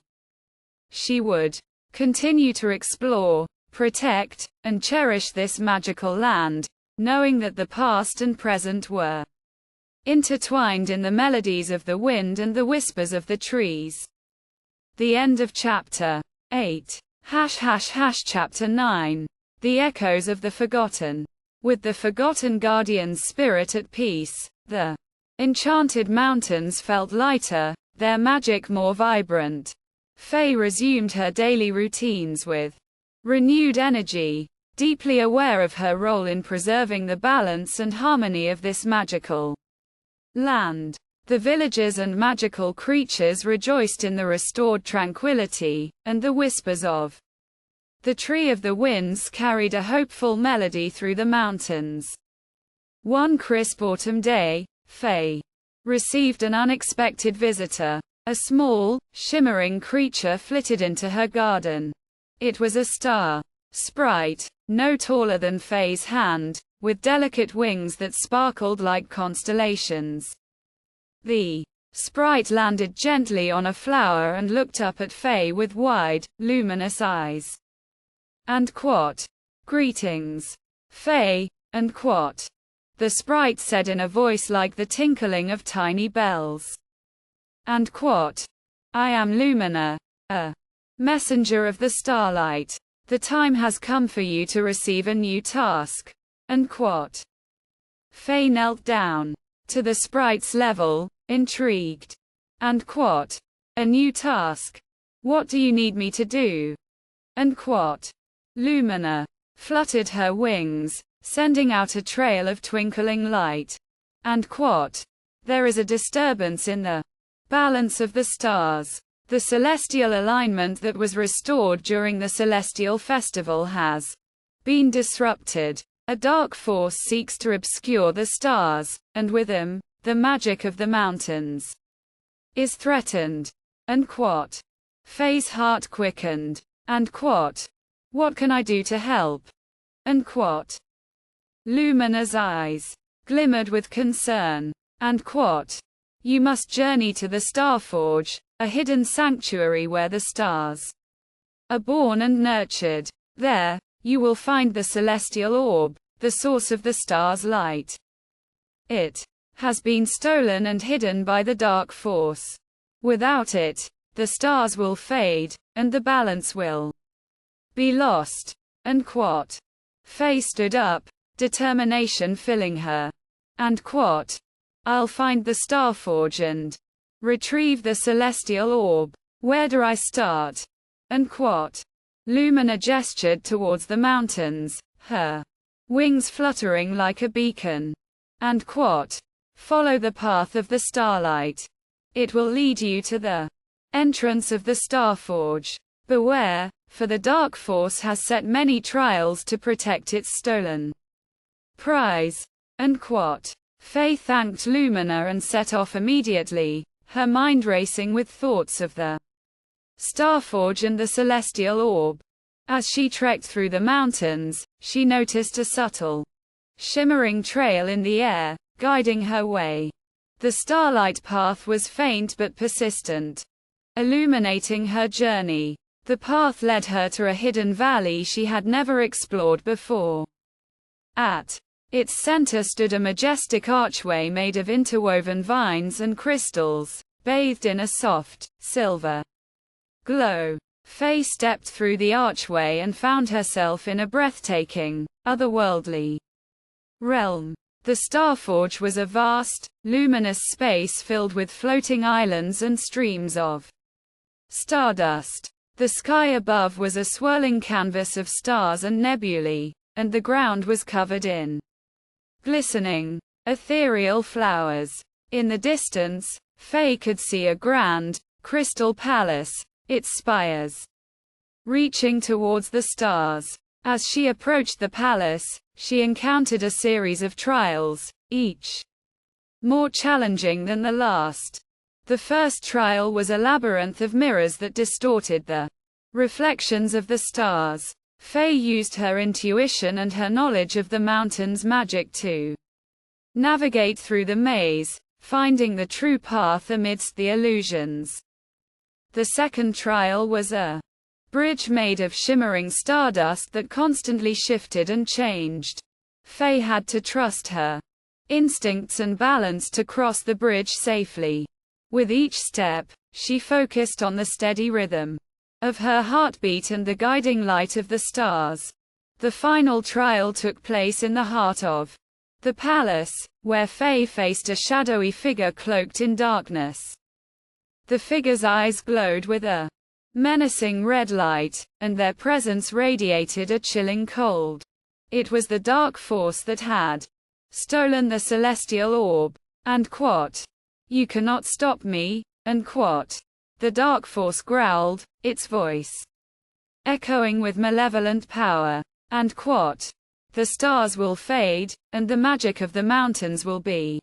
She would continue to explore, protect, and cherish this magical land, knowing that the past and present were intertwined in the melodies of the wind and the whispers of the trees. The end of Chapter 8. Chapter 9. The Echoes of the Forgotten. With the forgotten Guardian's spirit at peace, the Enchanted Mountains felt lighter, their magic more vibrant. Faye resumed her daily routines with renewed energy, deeply aware of her role in preserving the balance and harmony of this magical land. The villagers and magical creatures rejoiced in the restored tranquility, and the whispers of the Tree of the Winds carried a hopeful melody through the mountains. One crisp autumn day, Faye received an unexpected visitor. A small, shimmering creature flitted into her garden. It was a star sprite, no taller than Faye's hand, with delicate wings that sparkled like constellations. The sprite landed gently on a flower and looked up at Faye with wide, luminous eyes. And quote, "Greetings, Faye," and quote. The sprite said in a voice like the tinkling of tiny bells. And quote, "I am Lumina, a messenger of the starlight. The time has come for you to receive a new task." And quote. Faye knelt down to the sprite's level, intrigued. And quote, "A new task? What do you need me to do?" And quote. Lumina fluttered her wings, sending out a trail of twinkling light. And quote. "There is a disturbance in the balance of the stars. The celestial alignment that was restored during the celestial festival has been disrupted. A dark force seeks to obscure the stars, and with them, the magic of the mountains is threatened." And quote. Faye's heart quickened. And quote. "What can I do to help?" And quote. Lumina's eyes glimmered with concern. And quote. "You must journey to the Starforge, a hidden sanctuary where the stars are born and nurtured. There, you will find the celestial orb, the source of the star's light. It has been stolen and hidden by the dark force. Without it, the stars will fade, and the balance will be lost. And quote. Faye stood up, determination filling her. And quote. I'll find the Starforge and retrieve the celestial orb. Where do I start? And quote. Lumina gestured towards the mountains, her wings fluttering like a beacon. And quote. Follow the path of the starlight. It will lead you to the entrance of the Starforge. Beware, for the Dark Force has set many trials to protect its stolen prize. And quote. Faye thanked Lumina and set off immediately, her mind racing with thoughts of the Starforge and the celestial orb. As she trekked through the mountains, she noticed a subtle, shimmering trail in the air, guiding her way. The starlight path was faint but persistent, illuminating her journey. The path led her to a hidden valley she had never explored before. At its center stood a majestic archway made of interwoven vines and crystals, bathed in a soft, silver glow. Faye stepped through the archway and found herself in a breathtaking, otherworldly realm. The Starforge was a vast, luminous space filled with floating islands and streams of stardust. The sky above was a swirling canvas of stars and nebulae, and the ground was covered in glistening, ethereal flowers. In the distance, Faye could see a grand, crystal palace, its spires reaching towards the stars. As she approached the palace, she encountered a series of trials, each more challenging than the last. The first trial was a labyrinth of mirrors that distorted the reflections of the stars. Faye used her intuition and her knowledge of the mountain's magic to navigate through the maze, finding the true path amidst the illusions. The second trial was a bridge made of shimmering stardust that constantly shifted and changed. Faye had to trust her instincts and balance to cross the bridge safely. With each step, she focused on the steady rhythm of her heartbeat and the guiding light of the stars. The final trial took place in the heart of the palace, where Faye faced a shadowy figure cloaked in darkness. The figure's eyes glowed with a menacing red light, and their presence radiated a chilling cold. It was the dark force that had stolen the celestial orb. And quote. You cannot stop me, and quote. The dark force growled, its voice echoing with malevolent power. And quote. The stars will fade, and the magic of the mountains will be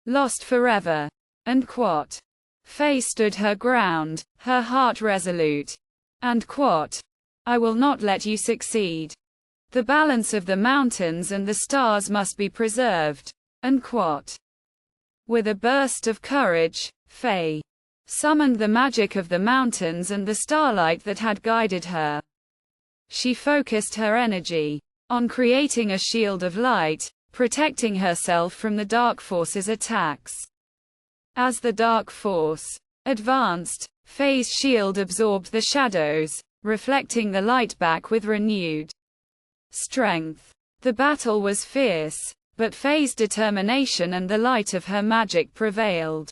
lost forever. And quote. Faye stood her ground, her heart resolute. And quote. I will not let you succeed. The balance of the mountains and the stars must be preserved. And quote. With a burst of courage, Faye summoned the magic of the mountains and the starlight that had guided her. She focused her energy on creating a shield of light, protecting herself from the dark force's attacks. As the dark force advanced, Faye's shield absorbed the shadows, reflecting the light back with renewed strength. The battle was fierce, but Faye's determination and the light of her magic prevailed.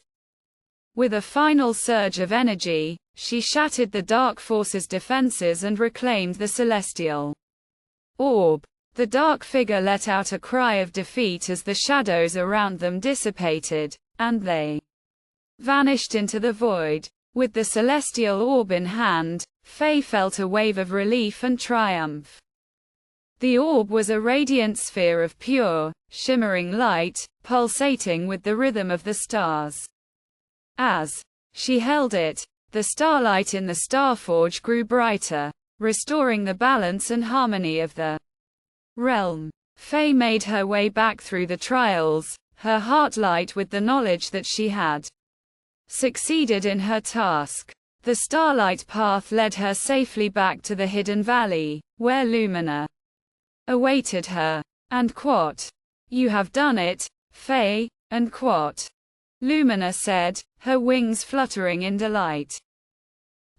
With a final surge of energy, she shattered the dark force's defenses and reclaimed the celestial orb. The dark figure let out a cry of defeat as the shadows around them dissipated, and they vanished into the void. With the celestial orb in hand, Faye felt a wave of relief and triumph. The orb was a radiant sphere of pure, shimmering light, pulsating with the rhythm of the stars. As she held it, the starlight in the Starforge grew brighter, restoring the balance and harmony of the realm. Faye made her way back through the trials, her heart light with the knowledge that she had succeeded in her task. The starlight path led her safely back to the hidden valley, where Lumina awaited her. And quote, "You have done it, Faye," and quote, Lumina said, her wings fluttering in delight.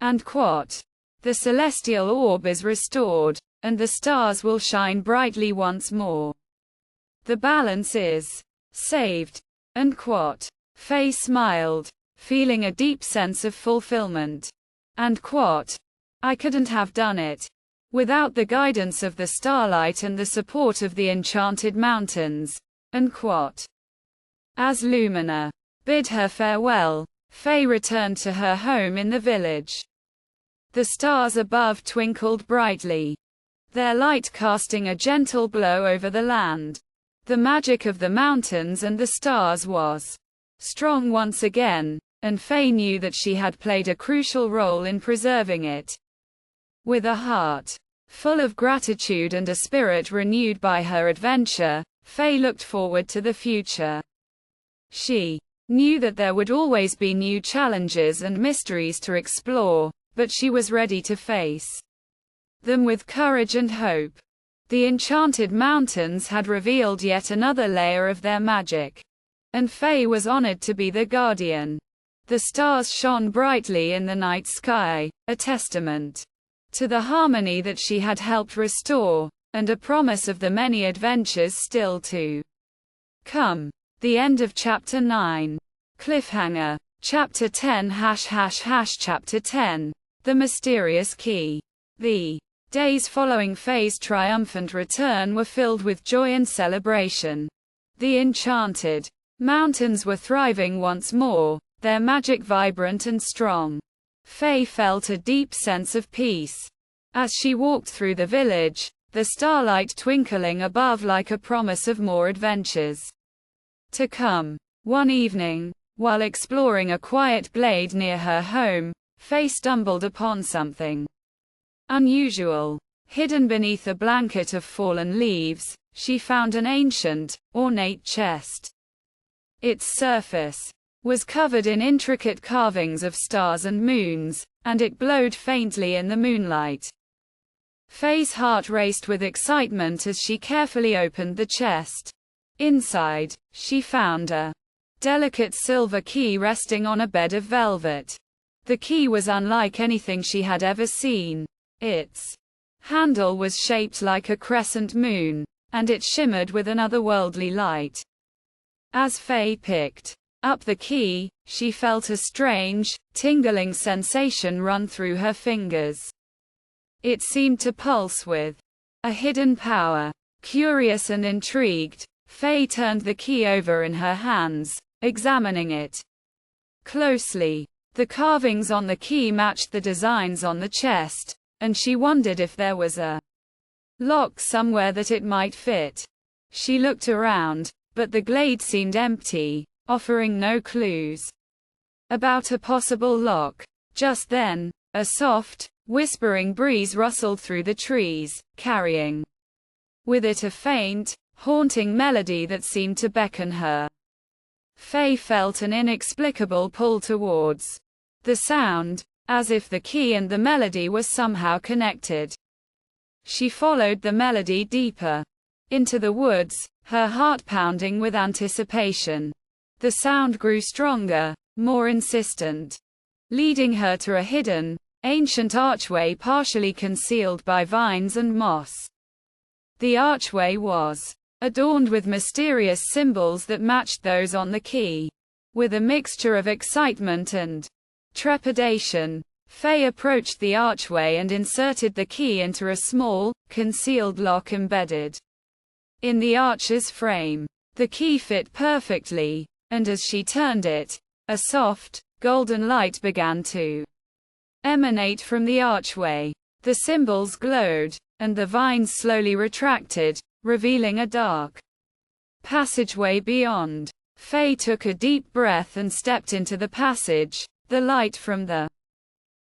And quote, "The celestial orb is restored, and the stars will shine brightly once more. The balance is saved." And quote, Faye smiled, feeling a deep sense of fulfillment. And quote, "I couldn't have done it without the guidance of the starlight and the support of the enchanted mountains." And quote. As Lumina bid her farewell, Faye returned to her home in the village. The stars above twinkled brightly, their light casting a gentle glow over the land. The magic of the mountains and the stars was strong once again, and Faye knew that she had played a crucial role in preserving it. With a heart full of gratitude and a spirit renewed by her adventure, Faye looked forward to the future. She knew that there would always be new challenges and mysteries to explore, but she was ready to face them with courage and hope. The enchanted mountains had revealed yet another layer of their magic, and Faye was honored to be the guardian. The stars shone brightly in the night sky, a testament to the harmony that she had helped restore, and a promise of the many adventures still to come. The end of Chapter 9. Cliffhanger. Chapter 10 ### Chapter 10. The Mysterious Key. The days following Faye's triumphant return were filled with joy and celebration. The enchanted mountains were thriving once more, their magic vibrant and strong. Faye felt a deep sense of peace as she walked through the village, the starlight twinkling above like a promise of more adventures to come. One evening, while exploring a quiet glade near her home, Faye stumbled upon something unusual. Hidden beneath a blanket of fallen leaves, she found an ancient, ornate chest. Its surface was covered in intricate carvings of stars and moons, and it glowed faintly in the moonlight. Faye's heart raced with excitement as she carefully opened the chest. Inside, she found a delicate silver key resting on a bed of velvet. The key was unlike anything she had ever seen. Its handle was shaped like a crescent moon, and it shimmered with an otherworldly light. As Faye picked up the key, she felt a strange, tingling sensation run through her fingers. It seemed to pulse with a hidden power. Curious and intrigued, Faye turned the key over in her hands, examining it closely. The carvings on the key matched the designs on the chest, and she wondered if there was a lock somewhere that it might fit. She looked around, but the glade seemed empty, offering no clues about a possible lock. Just then, a soft, whispering breeze rustled through the trees, carrying with it a faint, haunting melody that seemed to beckon her. Faye felt an inexplicable pull towards the sound, as if the key and the melody were somehow connected. She followed the melody deeper into the woods, her heart pounding with anticipation. The sound grew stronger, more insistent, leading her to a hidden, ancient archway partially concealed by vines and moss. The archway was adorned with mysterious symbols that matched those on the key. With a mixture of excitement and trepidation, Faye approached the archway and inserted the key into a small, concealed lock embedded in the arch's frame. The key fit perfectly, and as she turned it, a soft, golden light began to emanate from the archway. The symbols glowed, and the vines slowly retracted, revealing a dark passageway beyond. Faye took a deep breath and stepped into the passage, the light from the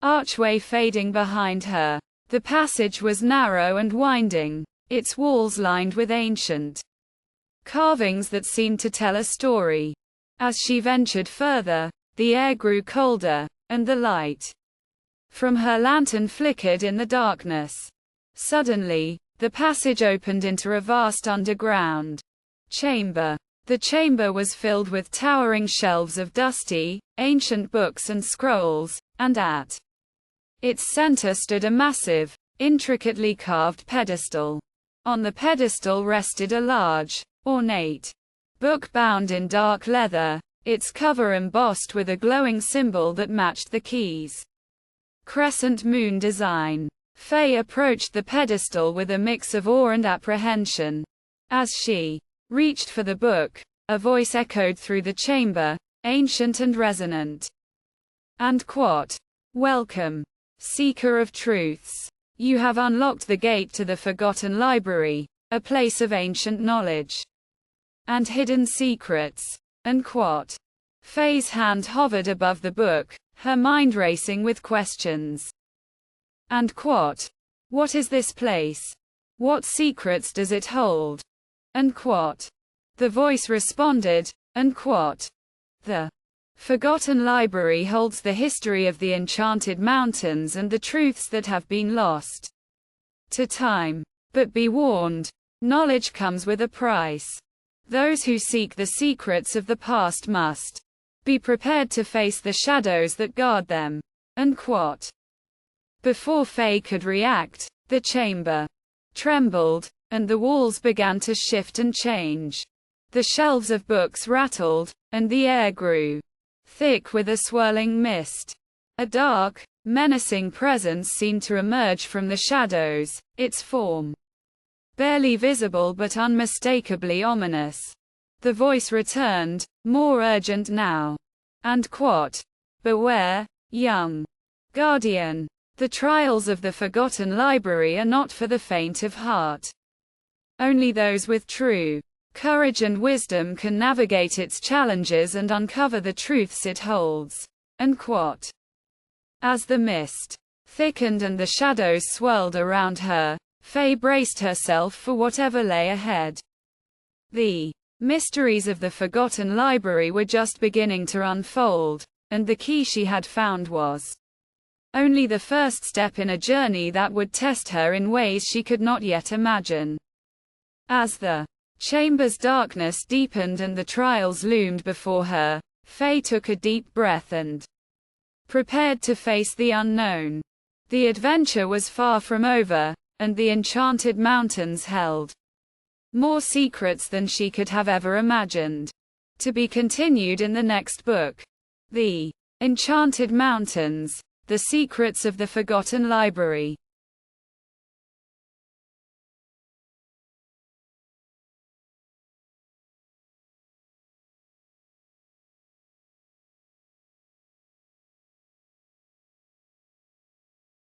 archway fading behind her. The passage was narrow and winding, its walls lined with ancient carvings that seemed to tell a story. As she ventured further, the air grew colder, and the light from her lantern flickered in the darkness. Suddenly, the passage opened into a vast underground chamber. The chamber was filled with towering shelves of dusty, ancient books and scrolls, and at its center stood a massive, intricately carved pedestal. On the pedestal rested a large, ornate book bound in dark leather, its cover embossed with a glowing symbol that matched the key's crescent moon design. Faye approached the pedestal with a mix of awe and apprehension. As she reached for the book, a voice echoed through the chamber, ancient and resonant. And quote, "Welcome, seeker of truths. You have unlocked the gate to the Forgotten Library, a place of ancient knowledge and hidden secrets." And quote. Faye's hand hovered above the book, her mind racing with questions. And quote. What is this place? What secrets does it hold? And quote. The voice responded, and quote. The Forgotten Library holds the history of the Enchanted Mountains and the truths that have been lost to time. But be warned, knowledge comes with a price. Those who seek the secrets of the past must be prepared to face the shadows that guard them. End quote. Before Faye could react, the chamber trembled, and the walls began to shift and change. The shelves of books rattled, and the air grew thick with a swirling mist. A dark, menacing presence seemed to emerge from the shadows, its form barely visible but unmistakably ominous. The voice returned, more urgent now. And quote, "Beware, young guardian. The trials of the Forgotten Library are not for the faint of heart. Only those with true courage and wisdom can navigate its challenges and uncover the truths it holds." End quote. As the mist thickened and the shadows swirled around her, Faye braced herself for whatever lay ahead. The mysteries of the Forgotten Library were just beginning to unfold, and the key she had found was only the first step in a journey that would test her in ways she could not yet imagine. As the chamber's darkness deepened and the trials loomed before her, Faye took a deep breath and prepared to face the unknown. The adventure was far from over, and the Enchanted Mountains held more secrets than she could have ever imagined. To be continued in the next book. The Enchanted Mountains, The Secrets of the Forgotten Library.